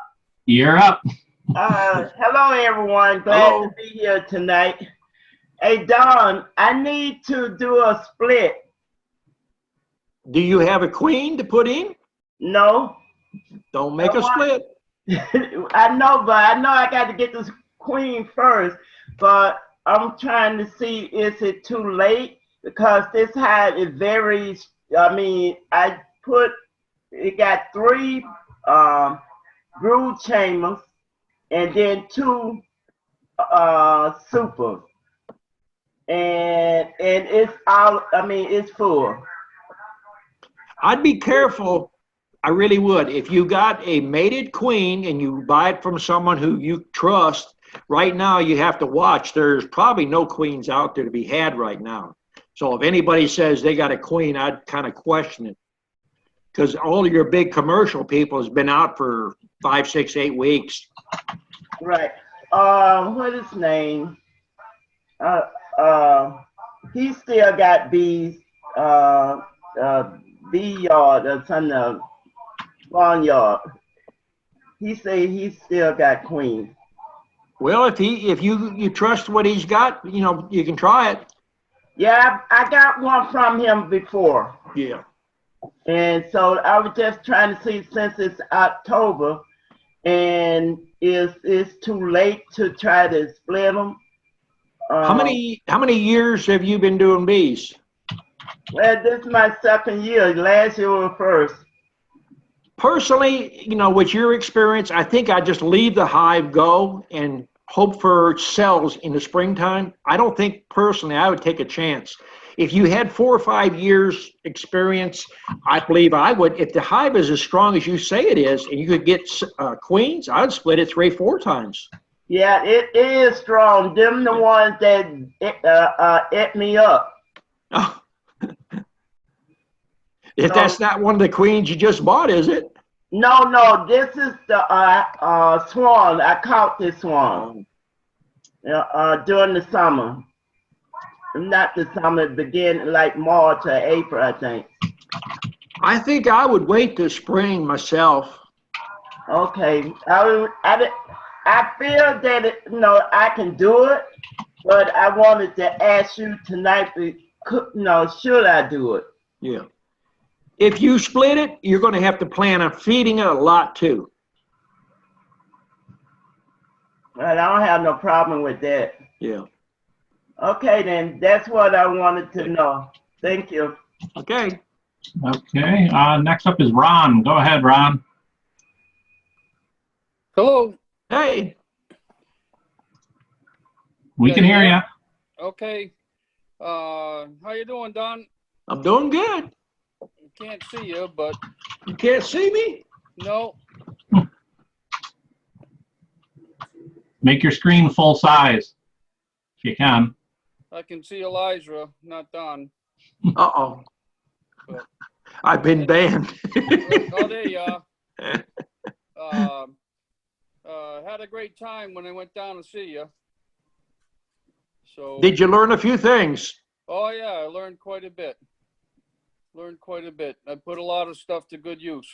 You're up. Hello, everyone. Glad to be here tonight. Hey, Don, I need to do a split. Do you have a queen to put in? No. Don't make a split. I know I got to get this queen first, but I'm trying to see, is it too late? Because this hive is very, it got 3 brood chambers and then 2 supers. And it's all, it's full. I'd be careful. I really would. If you got a mated queen and you buy it from someone who you trust, right now you have to watch. There's probably no queens out there to be had right now. So if anybody says they got a queen, I'd kind of question it. Because all of your big commercial people has been out for 5, 6, 8 weeks. Right. What is his name? He still got bees. Bee yard or something. Barnyard. He say he still got queens. Well, if you trust what he's got, you can try it. Yeah, I got one from him before. Yeah. And so I was just trying to see, since it's October, and is it too late to try to split them? How many years have you been doing bees? Well, this is my second year. Last year was first. Personally, with your experience, I think I just leave the hive go and hope for cells in the springtime. I don't think personally I would take a chance. If you had 4 or 5 years experience, I believe I would. If the hive is as strong as you say it is, and you could get queens, I'd split it 3 or 4 times. Yeah, it is strong. Them the ones that ate me up. Oh. If that's not one of the queens you just bought, is it? No, this is the swan. I caught this swan during the summer. Not the summer, begin like March or April, I think. I think I would wait till spring myself. Okay, I feel that I can do it, but I wanted to ask you tonight. Should I do it? Yeah. If you split it, you're going to have to plan on feeding it a lot too. Well, I don't have no problem with that. Yeah. Okay, then that's what I wanted to know. Thank you. Okay. Okay. Next up is Ron. Go ahead, Ron. Hello. Hey. We can hear you. Okay. How you doing, Don? I'm doing good. Can't see you, but you can't see me? No. Make your screen full size if you can. I can see Elijah, not Don. Uh-oh. I've been banned. Oh, there you are. Had a great time when I went down to see you. So. Did you learn a few things? Oh yeah, I learned quite a bit. I put a lot of stuff to good use.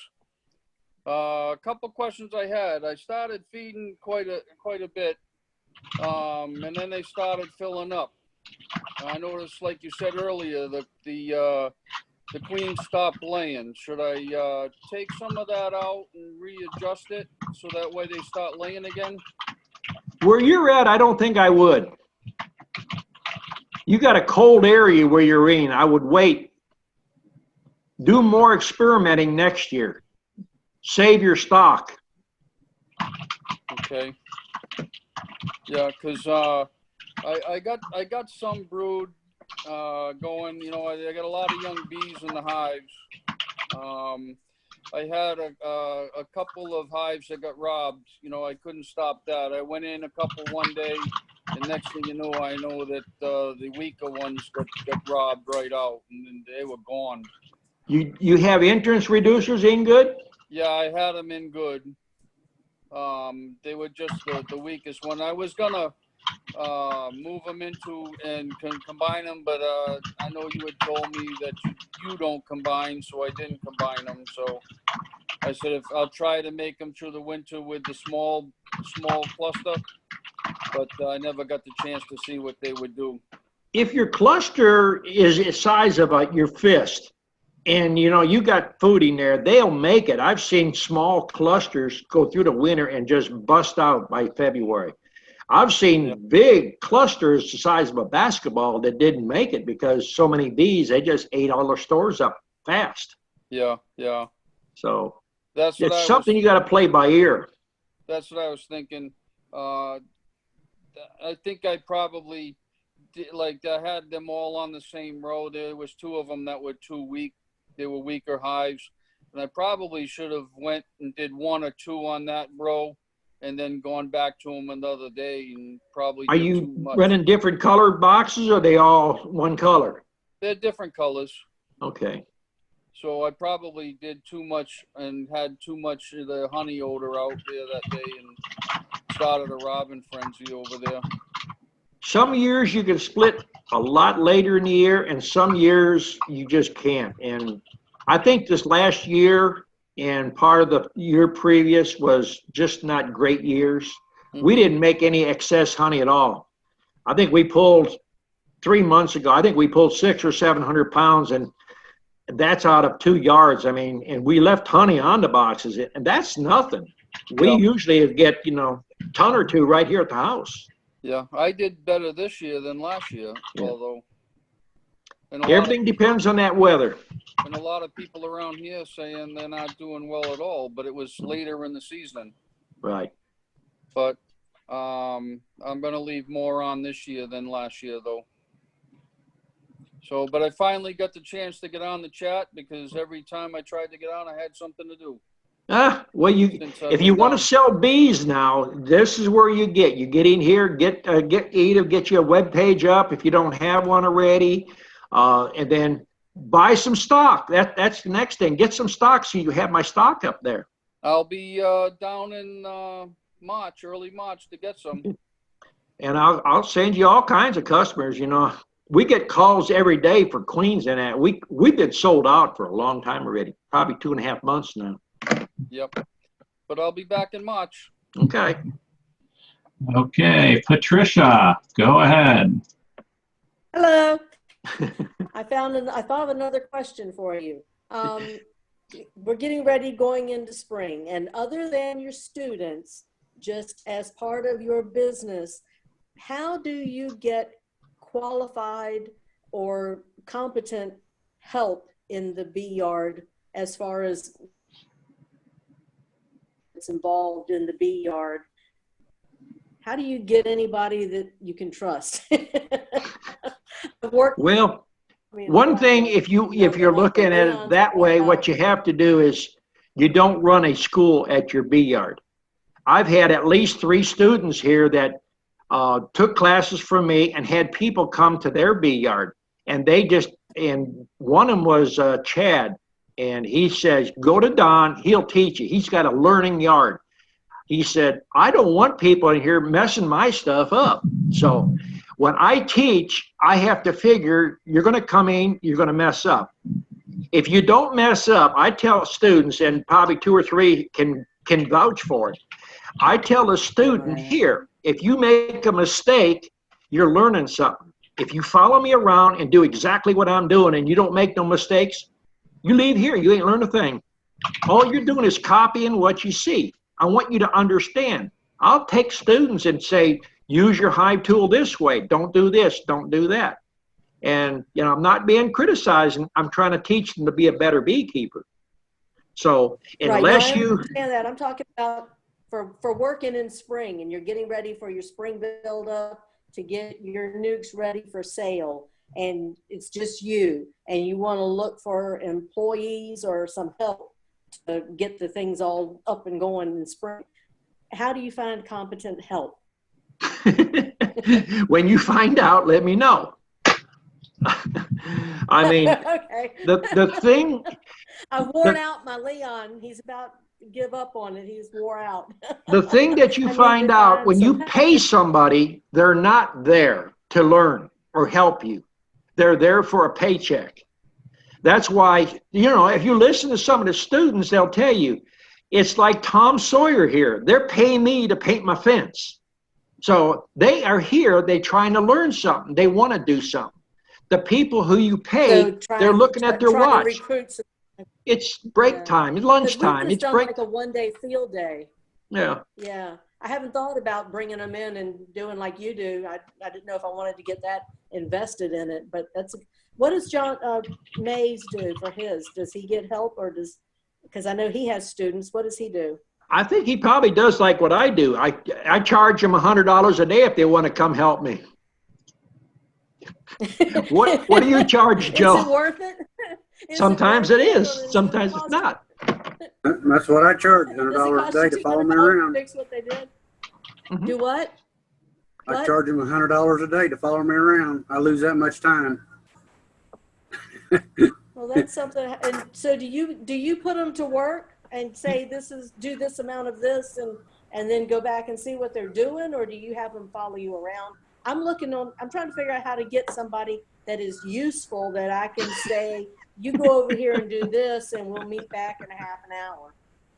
A couple questions I had. I started feeding quite a bit, and then they started filling up. I noticed, like you said earlier, the queen stopped laying. Should I take some of that out and readjust it so that way they start laying again? Where you're at, I don't think I would. You got a cold area where you're in. I would wait. Do more experimenting next year. Save your stock. Okay. Yeah, because I got some brood going. I got a lot of young bees in the hives. I had a couple of hives that got robbed. I couldn't stop that. I went in a couple one day, and next thing you know, I know that the weaker ones got robbed right out, and they were gone. You have entrance reducers in good? Yeah, I had them in good. They were just the weakest one. I was gonna move them into and combine them, but I know you had told me that you don't combine, so I didn't combine them. So I said I'll try to make them through the winter with the small cluster, but I never got the chance to see what they would do. If your cluster is the size of your fist, and you got food in there, they'll make it. I've seen small clusters go through the winter and just bust out by February. I've seen big clusters the size of a basketball that didn't make it because so many bees, they just ate all their stores up fast. Yeah. So it's something you got to play by ear. That's what I was thinking. I think I probably did, I had them all on the same row. There was 2 of them that were too weak. They were weaker hives, and I probably should have went and did 1 or 2 on that row, and then gone back to them another day and probably. Are you running different colored boxes, or are they all one color? They're different colors. Okay. So I probably did too much and had too much of the honey odor out there that day, and started a robbing frenzy over there. Some years you can split a lot later in the year, and some years you just can't. And I think this last year and part of the year previous was just not great years. Mm-hmm. We didn't make any excess honey at all. I think we pulled 3 months ago, I think we pulled 600 or 700 pounds, and that's out of 2 yards. I mean, and we left honey on the boxes, and that's nothing. We usually get, you know, a ton or two right here at the house. Yeah, I did better this year than last year, although. And Everything depends on that weather. And a lot of people around here saying they're not doing well at all, but it was later in the season. Right. But I'm going to leave more on this year than last year, though. So, but I finally got the chance to get on the chat because every time I tried to get on, I had something to do. Well, if you want to sell bees now, this is where you get. You get in here, get you a web page up if you don't have one already, and then buy some stock. That's the next thing. Get some stock so you have my stock up there. I'll be down in March, early March, to get some. And I'll send you all kinds of customers. You know, we get calls every day for queens and that. We've been sold out for a long time already, probably 2.5 months now. Yep. But I'll be back in March. Okay. Okay, Patricia, go ahead. Hello. I thought of another question for you. We're getting ready going into spring, and other than your students, just as part of your business, how do you get qualified or competent help in the bee yard as far as it's involved in the bee yard? How do you get anybody that you can trust? Well, one thing, if you're looking at it that way, what you have to do is you don't run a school at your bee yard. I've had at least 3 students here that took classes from me and had people come to their bee yard, and one of them was Chad, and he says, go to Don, he'll teach you. He's got a learning yard. He said, I don't want people in here messing my stuff up. So when I teach, I have to figure you're going to come in, you're going to mess up. If you don't mess up, I tell students, and probably 2 or 3 can vouch for it. I tell a student here, if you make a mistake, you're learning something. If you follow me around and do exactly what I'm doing and you don't make no mistakes, you leave here, you ain't learned a thing. All you're doing is copying what you see. I want you to understand. I'll take students and say, use your hive tool this way. Don't do this, don't do that. And, you know, I'm not being criticized. I'm trying to teach them to be a better beekeeper. So unless right. No, I you understand that. I'm talking about for working in spring, and you're getting ready for your spring build up to get your nukes ready for sale, and it's just you, and you want to look for employees or some help to get the things all up and going in spring. How do you find competent help? When you find out, let me know. I mean, okay. the thing. I've worn out my Leon. He's about to give up on it. He's wore out. The thing that you find out when you pay somebody, they're not there to learn or help you. They're there for a paycheck. That's why, you know, if you listen to some of the students, they'll tell you, it's like Tom Sawyer here. They're paying me to paint my fence. So they are here, they're trying to learn something. They want to do something. The people who you pay, they're looking at their watch. It's break time, it's lunchtime. It's break. Like a one-day field day. Yeah. Yeah. I haven't thought about bringing them in and doing like you do. I didn't know if I wanted to get that invested in it, but what does John Mays do for his? Does he get help, or because I know he has students, what does he do? I think he probably does like what I do. I charge him $100 a day if they want to come help me. What do you charge, Joe? Is it worth it? Sometimes it is. Sometimes it's not. That's what I charge, $100 a day to follow me around. Fix what they did. Do what? I charge them $100 a day to follow me around. I lose that much time. Well, that's something. And so, do you put them to work and say do this amount of this and then go back and see what they're doing, or do you have them follow you around? I'm trying to figure out how to get somebody that is useful that I can say, you go over here and do this, and we'll meet back in a half an hour.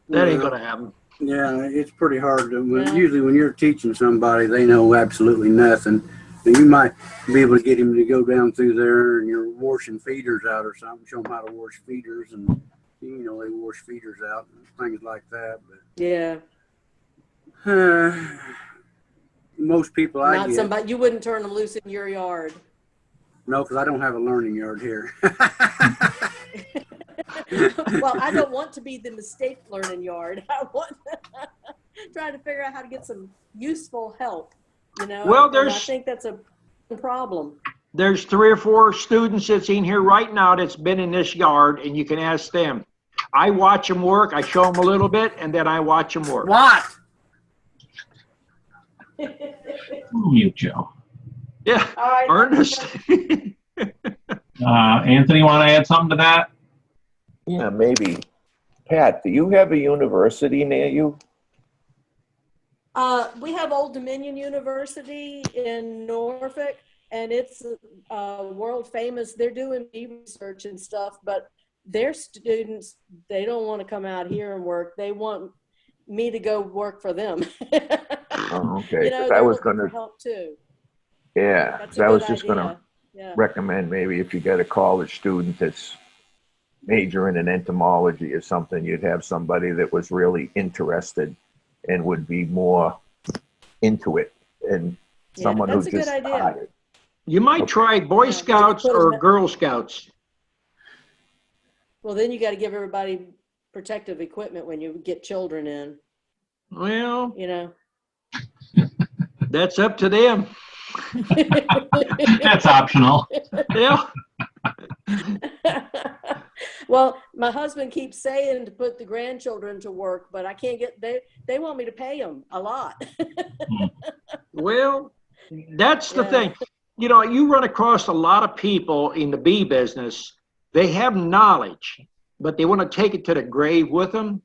That ain't gonna happen. Yeah, it's pretty hard to. Usually, when you're teaching somebody, they know absolutely nothing. And you might be able to get him to go down through there and you're washing feeders out or something. Show him how to wash feeders, and you know they wash feeders out and things like that. But Yeah. Most people Not somebody, you wouldn't turn them loose in your yard. No, because I don't have a learning yard here. Well, I don't want to be the mistake learning yard. I want trying to figure out how to get some useful help, you know. Well, and I think that's a problem. There's 3 or 4 students that's in here right now that's been in this yard, and you can ask them. I watch them work, I show them a little bit, and then I watch them work. What? Mute Joe. Yeah, Ernest. Anthony, want to add something to that? Yeah, maybe. Pat, do you have a university near you? We have Old Dominion University in Norfolk, and it's world famous. They're doing bee research and stuff, but their students, they don't want to come out here and work. They want me to go work for them. Oh, okay. You know, I was going to help too. Yeah, That's 'cause I a was good just going to idea. recommend maybe if you get a college student that's majoring in entomology or something, you'd have somebody that was really interested and would be more into it, and someone who that's a good just idea. started. You might try Boy Scouts or Girl Scouts. Well, then you got to give everybody protective equipment when you get children in. Well, you know, that's up to them. That's optional. Yeah. Well, my husband keeps saying to put the grandchildren to work, but I can't get, they want me to pay them a lot. Well, that's the thing. You know, you run across a lot of people in the bee business. They have knowledge, but they want to take it to the grave with them.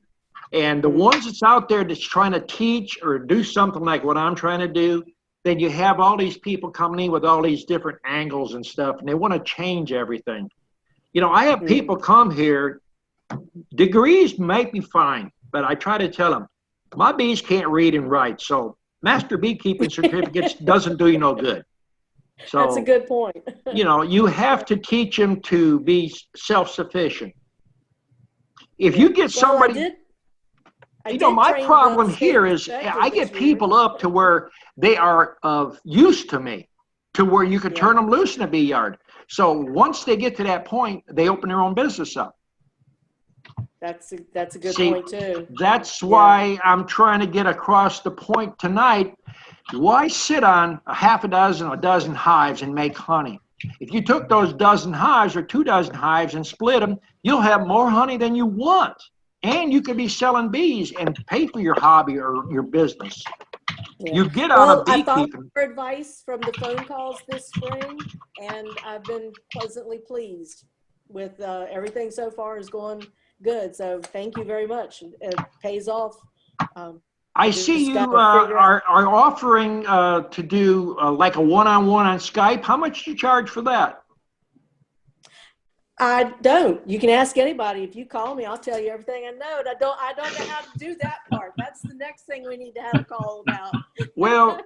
And the ones that's out there that's trying to teach or do something like what I'm trying to do, then you have all these people coming in with all these different angles and stuff, and they want to change everything. You know, I have people come here, degrees might be fine, but I try to tell them, my bees can't read and write, so master beekeeping certificates doesn't do you no good. So that's a good point. You know, you have to teach them to be self-sufficient. If you get somebody, you know, my problem here is I get people up to where they are of use to me, to where you could turn them loose in a bee yard. So once they get to that point, they open their own business up. That's a good See, point too. That's why I'm trying to get across the point tonight. Why sit on a half a dozen or a dozen hives and make honey? If you took those dozen hives or 2 dozen hives and split them, you'll have more honey than you want. And you could be selling bees and pay for your hobby or your business. You get out of beekeeping. I thought for advice from the phone calls this spring, and I've been pleasantly pleased with everything so far is going good. So thank you very much. It pays off. I see you are offering to do like a one-on-one on Skype. How much do you charge for that? I don't. You can ask anybody. If you call me, I'll tell you everything I know. And I don't know how to do that part. That's the next thing we need to have a call about. Well,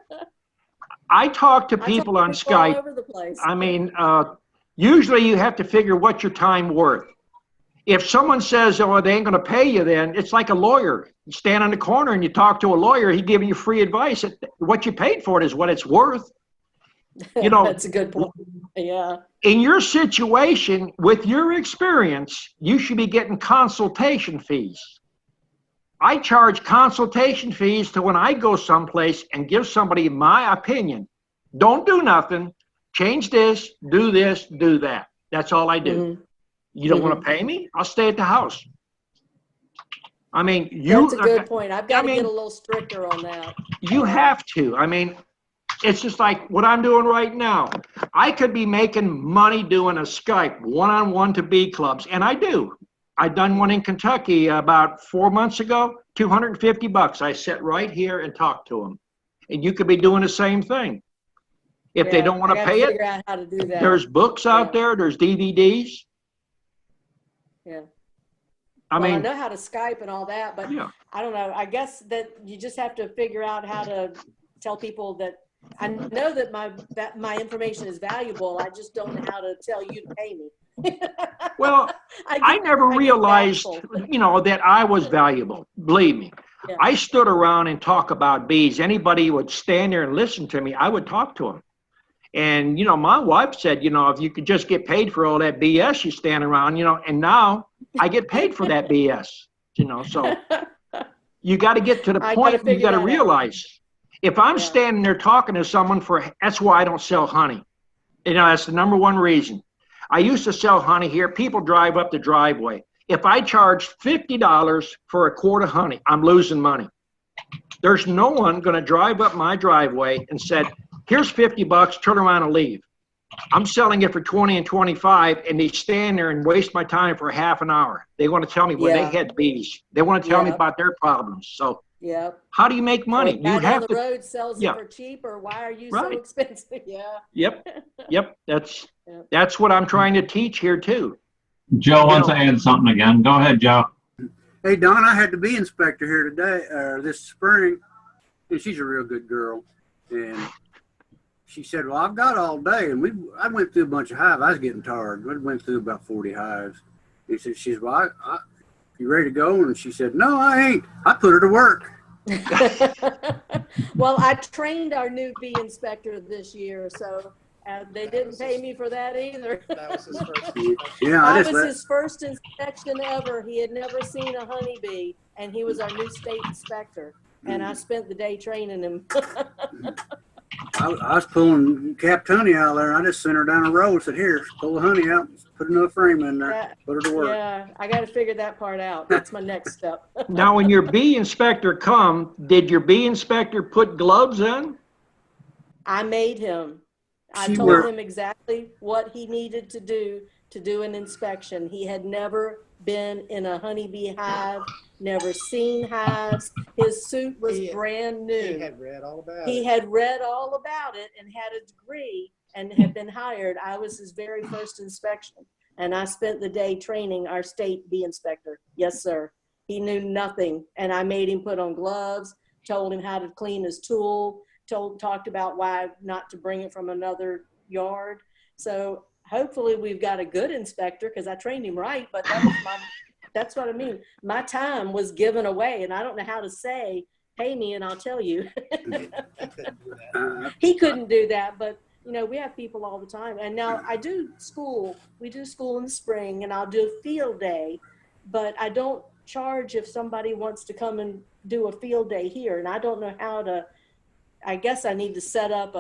I talk to people on Skype. All over the place. I mean, usually you have to figure what's your time worth. If someone says, oh, they ain't going to pay you, then it's like a lawyer. You stand on the corner and you talk to a lawyer. He's giving you free advice. What you paid for it is what it's worth. You know, that's a good point. Yeah. In your situation, with your experience, you should be getting consultation fees. I charge consultation fees to when I go someplace and give somebody my opinion. Don't do nothing. Change this, do that. That's all I do. You don't want to pay me? I'll stay at the house. I mean, that's a good point. I've got to get a little stricter on that. You have to. I mean, it's just like what I'm doing right now. I could be making money doing a Skype one-on-one to bee clubs, and I do. I done one in Kentucky about 4 months ago, $250. I sit right here and talk to them. And you could be doing the same thing. If they don't want to pay it, figure out how to do that. There's books out there, there's DVDs. Yeah. I mean, I know how to Skype and all that, but I don't know. I guess that you just have to figure out how to tell people that I know that my information is valuable. I just don't know how to tell you to pay me. Well, I never realized, that I was valuable. Believe me. Yeah. I stood around and talk about bees. Anybody would stand there and listen to me, I would talk to them. And, my wife said, if you could just get paid for all that BS you stand around, and now I get paid for that BS, so you got to get to the point where you got to realize if I'm standing there talking to someone that's why I don't sell honey. That's the number one reason. I used to sell honey here. People drive up the driveway. If I charge $50 for a quart of honey, I'm losing money. There's no one going to drive up my driveway and said, here's $50, turn around and leave. I'm selling it for 20 and 25, and they stand there and waste my time for half an hour. They want to tell me where they had bees. They want to tell me about their problems. So how do you make money? You have the road sells it for cheap, or why are you so expensive? Yep. That's what I'm trying to teach here too. Joe wants to add something again. Go ahead, Joe. Hey, Don, I had the bee inspector here today, this spring, and she's a real good girl. And she said, well, I've got all day. And I went through a bunch of hives. I was getting tired. We went through about 40 hives. He said, well, you ready to go? And she said, no, I ain't. I put her to work. Well, I trained our new bee inspector this year, so they didn't pay me for that either. That was his first that was his first inspection ever. He had never seen a honeybee, and he was our new state inspector. And I spent the day training him. I was pulling capped honey out there. I just sent her down the road and said, here, pull the honey out, put another frame in there, put her to work. Yeah, I got to figure that part out. That's my next step. Now, when your bee inspector did your bee inspector put gloves on? I made him. I told him exactly what he needed to do an inspection. He had never been in a honeybee hive, never seen hives. His suit was brand new. He had read all about it. He had read all about it and had a degree and had been hired. I was his very first inspection. And I spent the day training our state bee inspector. Yes, sir. He knew nothing. And I made him put on gloves, told him how to clean his tool, talked about why not to bring it from another yard. So hopefully we've got a good inspector, because I trained him right, but that's what I mean. My time was given away, and I don't know how to say, pay me and I'll tell you. He couldn't do that, but we have people all the time. And now we do school in the spring, and I'll do a field day, but I don't charge if somebody wants to come and do a field day here. And I don't know how to, I guess I need to set up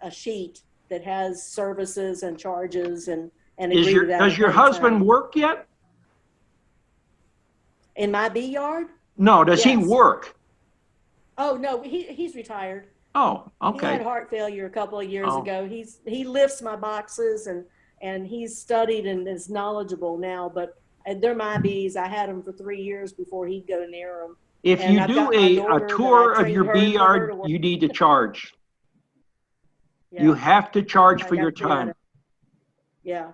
a sheet that has services and charges and agree to that. Does your husband work yet? In my bee yard? No, does he work? Oh, no, he's retired. Oh, okay. He had heart failure a couple of years ago. He lifts my boxes and he's studied and is knowledgeable now, but they're my bees. I had them for 3 years before he'd go near them. If you do a tour of your bee yard, you need to charge. Yeah. You have to charge for your time. Yeah.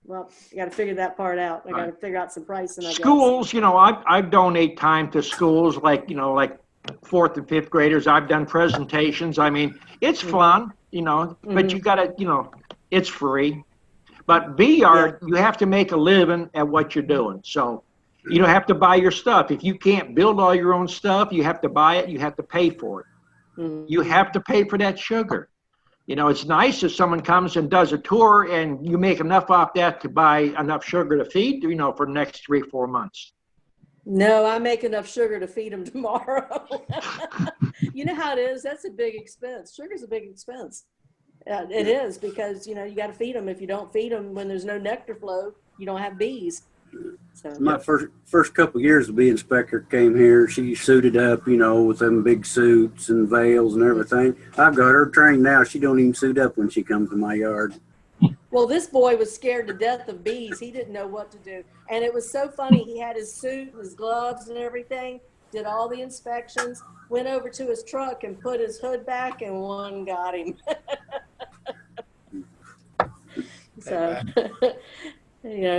Well, I got to figure that part out. I got to figure out some pricing. Schools, I donate time to schools like 4th and 5th graders. I've done presentations. I mean, it's fun, but you got to, it's free. But bee yard, you have to make a living at what you're doing. So you don't have to buy your stuff. If you can't build all your own stuff, you have to buy it. You have to pay for it. You have to pay for that sugar. It's nice if someone comes and does a tour and you make enough off that to buy enough sugar to feed, for the next 3-4 months. No, I make enough sugar to feed them tomorrow. You know how it is. That's a big expense. Sugar's a big expense. It is, because, you got to feed them. If you don't feed them when there's no nectar flow, you don't have bees. So, my first couple of years, the bee inspector came here. She suited up, with them big suits and veils and everything. I've got her trained now. She don't even suit up when she comes to my yard. Well, this boy was scared to death of bees. He didn't know what to do. And it was so funny. He had his suit and his gloves and everything, did all the inspections, went over to his truck and put his hood back, and one got him. So,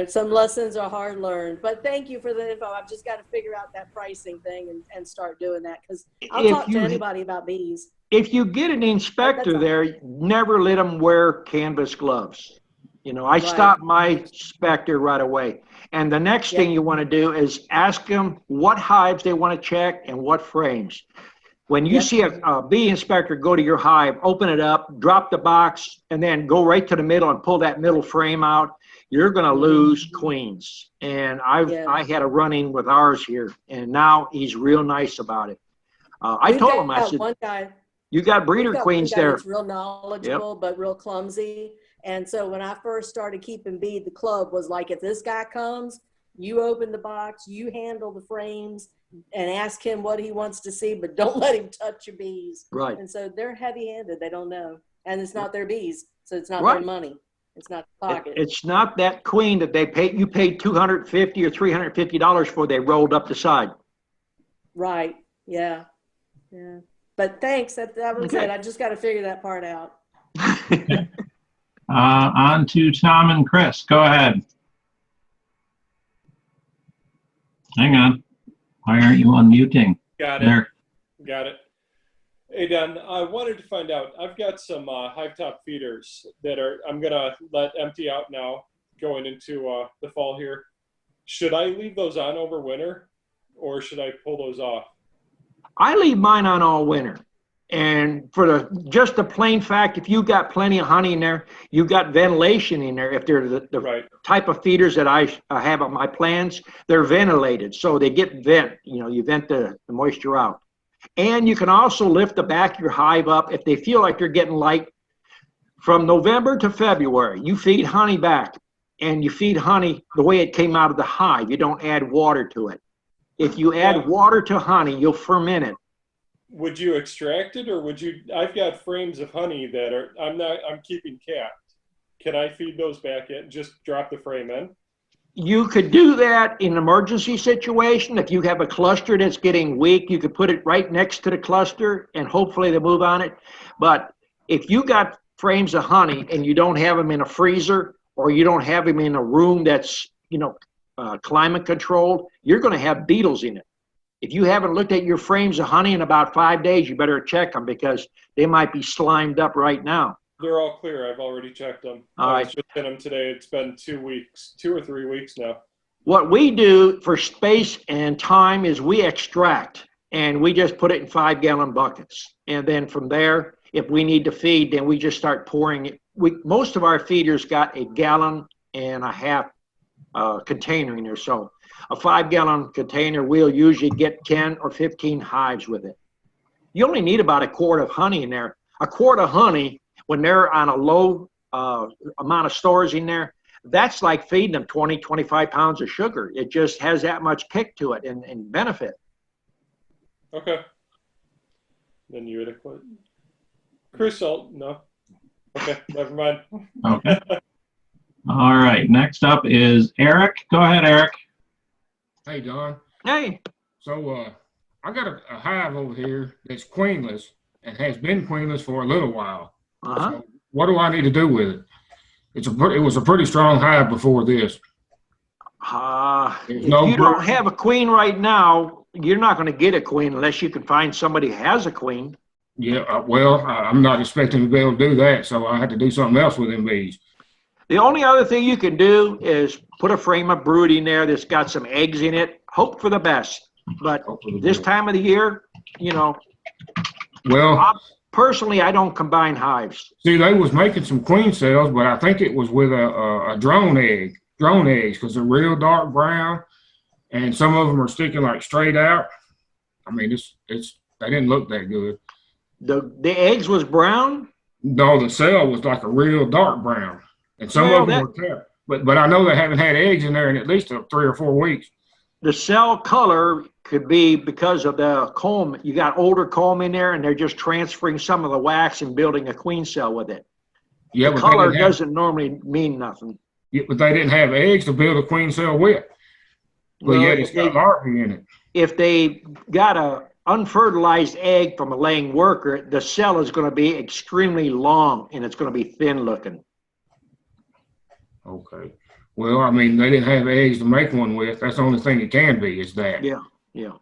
some lessons are hard learned. But thank you for the info. I've just got to figure out that pricing thing and start doing that, because I'll talk to anybody about bees. if you get an inspector there, never let them wear canvas gloves. You know, I stop my inspector right away. And the next thing you want to do is ask them what hives they want to check and what frames. When you see a bee inspector go to your hive, open it up, drop the box, and then go right to the middle and pull that middle frame out, you're going to lose queens. And I had a run-in with ours here, and now he's real nice about it. I told him, I said, one guy, you got breeder queens there. That's real knowledgeable, but real clumsy. And so when I first started keeping bee, the club was like, if this guy comes, you open the box, you handle the frames, and ask him what he wants to see, but don't let him touch your bees. Right. And so they're heavy-handed. They don't know. And it's not their bees, so it's not Right. their money. It's not pocket. It's not that queen that they paid. You paid $250 or $350 for. They rolled up the side. Right. Yeah. Yeah. But thanks. That was it. I just got to figure that part out. On to Tom and Chris. Go ahead. Hang on. Why aren't you unmuting? Got it. There. Got it. Hey, Don, I wanted to find out. I've got some hive top feeders that I'm going to let empty out now going into the fall here. Should I leave those on over winter or should I pull those off? I leave mine on all winter. And for just the plain fact, if you got plenty of honey in there, you got ventilation in there. If they're the right. type of feeders that I have on my plants, they're ventilated. So they get vent, you know, you vent the moisture out. And you can also lift the back of your hive up if they feel like they're getting light. From November to February, you feed honey back, and you feed honey the way it came out of the hive. You don't add water to it. If you add water to honey, you'll ferment it. Would you extract it, or would you? I've got frames of honey that I'm keeping capped. Can I feed those back in? Just drop the frame in? You could do that in an emergency situation. If you have a cluster that's getting weak, you could put it right next to the cluster and hopefully they move on it. But if you got frames of honey and you don't have them in a freezer or you don't have them in a room that's, you know, climate controlled, you're going to have beetles in it. If you haven't looked at your frames of honey in about 5 days, you better check them because they might be slimed up right now. They're all clear. I've already checked them. I was just in them today. It's been 2 weeks, 2 or 3 weeks now. What we do for space and time is we extract and we just put it in 5-gallon buckets. And then from there, if we need to feed, then we just start pouring it. Most of our feeders got 1.5 gallon container in there. So a 5-gallon container, we'll usually get 10 or 15 hives with it. You only need about a quart of honey in there. A quart of honey, when they're on a low amount of stores in there, that's like feeding them 20, 25 pounds of sugar. It just has that much kick to it and benefit. Okay. Then you would have quit. Chris, no. Okay, never mind. Okay. All right. Next up is Eric. Go ahead, Eric. Hey, Don. Hey. So I got a hive over here that's queenless and has been queenless for a little while. So what do I need to do with it? It was a pretty strong hive before this. If you don't have a queen right now, you're not going to get a queen unless you can find somebody who has a queen. Yeah, well, I'm not expecting to be able to do that, so I had to do something else with them bees. The only other thing you can do is put a frame of brood in there that's got some eggs in it. Hope for the best. But this time of the year, you know, well, personally, I don't combine hives. See, they was making some queen cells, but I think it was with a drone eggs, because they're real dark brown, and some of them are sticking like straight out. I mean, they didn't look that good. The eggs was brown? No, the cell was like a real dark brown, and some of them were kept. But I know they haven't had eggs in there in at least 3 or 4 weeks. The cell color could be because of the comb. You got older comb in there, and they're just transferring some of the wax and building a queen cell with it. Yeah, the color doesn't normally mean nothing. Yeah, but they didn't have eggs to build a queen cell with. Well, yet it's got larvae in it. If they got a unfertilized egg from a laying worker, the cell is going to be extremely long and it's going to be thin looking. Okay. Well, I mean, they didn't have eggs to make one with. That's the only thing it can be is that. Yeah, yeah.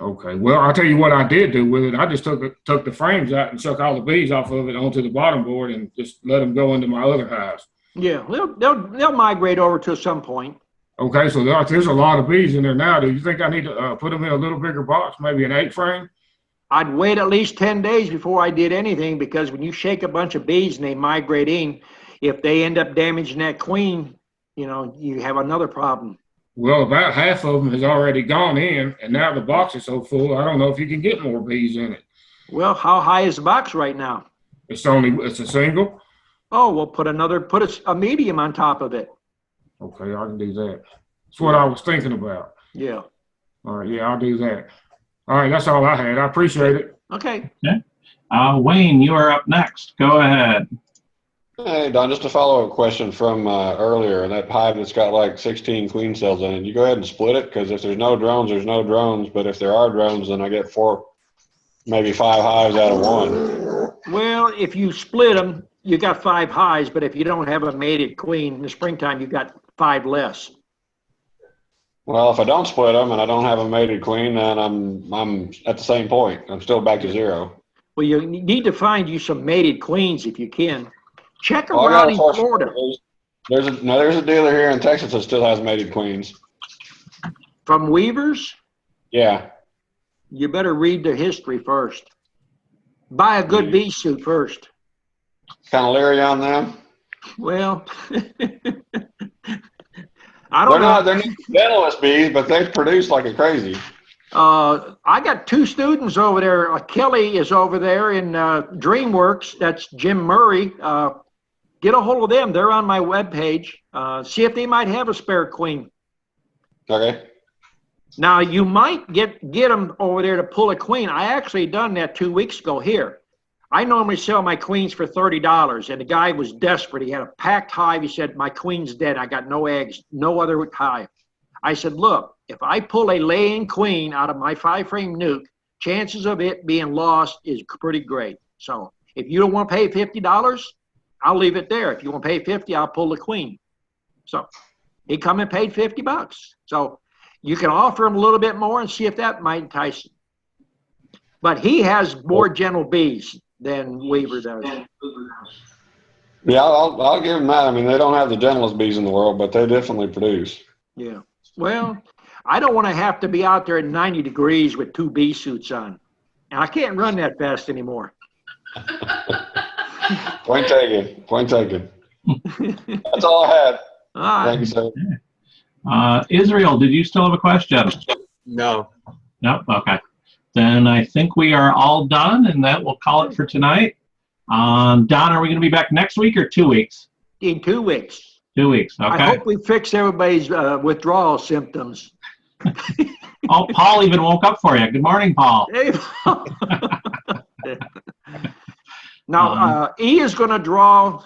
Okay. Well, I'll tell you what I did do with it. I just took the frames out and took all the bees off of it onto the bottom board and just let them go into my other hives. Yeah, they'll migrate over to some point. Okay, so there's a lot of bees in there now. Do you think I need to put them in a little bigger box, maybe an 8 frame? I'd wait at least 10 days before I did anything, because when you shake a bunch of bees and they migrate in, if they end up damaging that queen, you have another problem. Well, about half of them has already gone in, and now the box is so full, I don't know if you can get more bees in it. Well, how high is the box right now? It's a single. Oh, we'll put a medium on top of it. Okay, I can do that. That's what I was thinking about. Yeah. All right, yeah, I'll do that. All right, that's all I had. I appreciate it. Okay. Okay. Wayne, you are up next. Go ahead. Hey, Don, just a follow-up question from earlier. That hive that's got like 16 queen cells in it, you go ahead and split it? Because if there's no drones, there's no drones. But if there are drones, then I get 4, maybe 5 hives out of 1. Well, if you split them, you got 5 hives. But if you don't have a mated queen in the springtime, you got 5 less. Well, if I don't split them and I don't have a mated queen, then I'm at the same point. I'm still back to 0. Well, you need to find you some mated queens if you can. Check Well, around in Florida. There's a dealer here in Texas that still has mated queens. From Weavers? Yeah. You better read the history first. Buy a good bee suit first. Kind of leery on them. Well, I don't know. They're not dentalist bees, but they produce like a crazy. I got 2 students over there. Kelly is over there in DreamWorks. That's Jim Murray. Get a hold of them. They're on my webpage. See if they might have a spare queen. Okay. Now, you might get them over there to pull a queen. I actually done that 2 weeks ago here. I normally sell my queens for $30, and the guy was desperate. He had a packed hive. He said, my queen's dead. I got no eggs, no other hive. I said, look, if I pull a laying queen out of my 5-frame nuke, chances of it being lost is pretty great. So if you don't want to pay $50, I'll leave it there. If you want to pay $50, I'll pull the queen. So he come and paid $50. So you can offer him a little bit more and see if that might entice him. But he has more gentle bees than Weaver does. Yeah, I'll give them that. I mean, they don't have the gentlest bees in the world, but they definitely produce. Yeah. Well, I don't want to have to be out there at 90 degrees with 2 bee suits on. And I can't run that fast anymore. Point taken. Point taken. That's all I had. All right. Thank you, sir. Israel, did you still have a question? No. Nope. Okay. Then I think we are all done, and that will call it for tonight. Don, are we going to be back next week or 2 weeks? In 2 weeks. 2 weeks. Okay. I hope we fix everybody's withdrawal symptoms. Oh, Paul even woke up for you. Good morning, Paul. Hey, Paul. Now, E is going to draw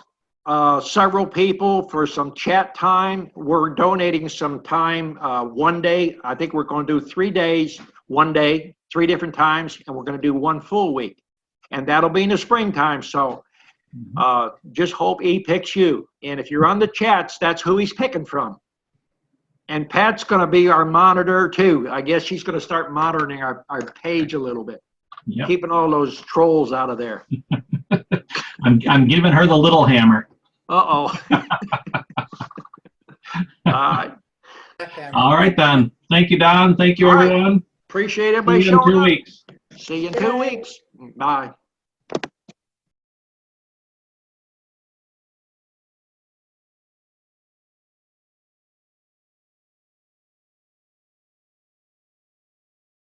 several people for some chat time. We're donating some time one day. I think we're going to do 3 days, 1 day, 3 different times, and we're going to do 1 full week. And that'll be in the springtime. So just hope E picks you. And if you're on the chats, that's who he's picking from. And Pat's going to be our monitor too. I guess she's going to start monitoring our page a little bit. Yep. Keeping all those trolls out of there. I'm giving her the little hammer. Uh-oh. All right, then. Thank you, Don. Thank you, everyone. Appreciate everybody showing up. See you in 2 weeks. See you in 2 weeks. Bye.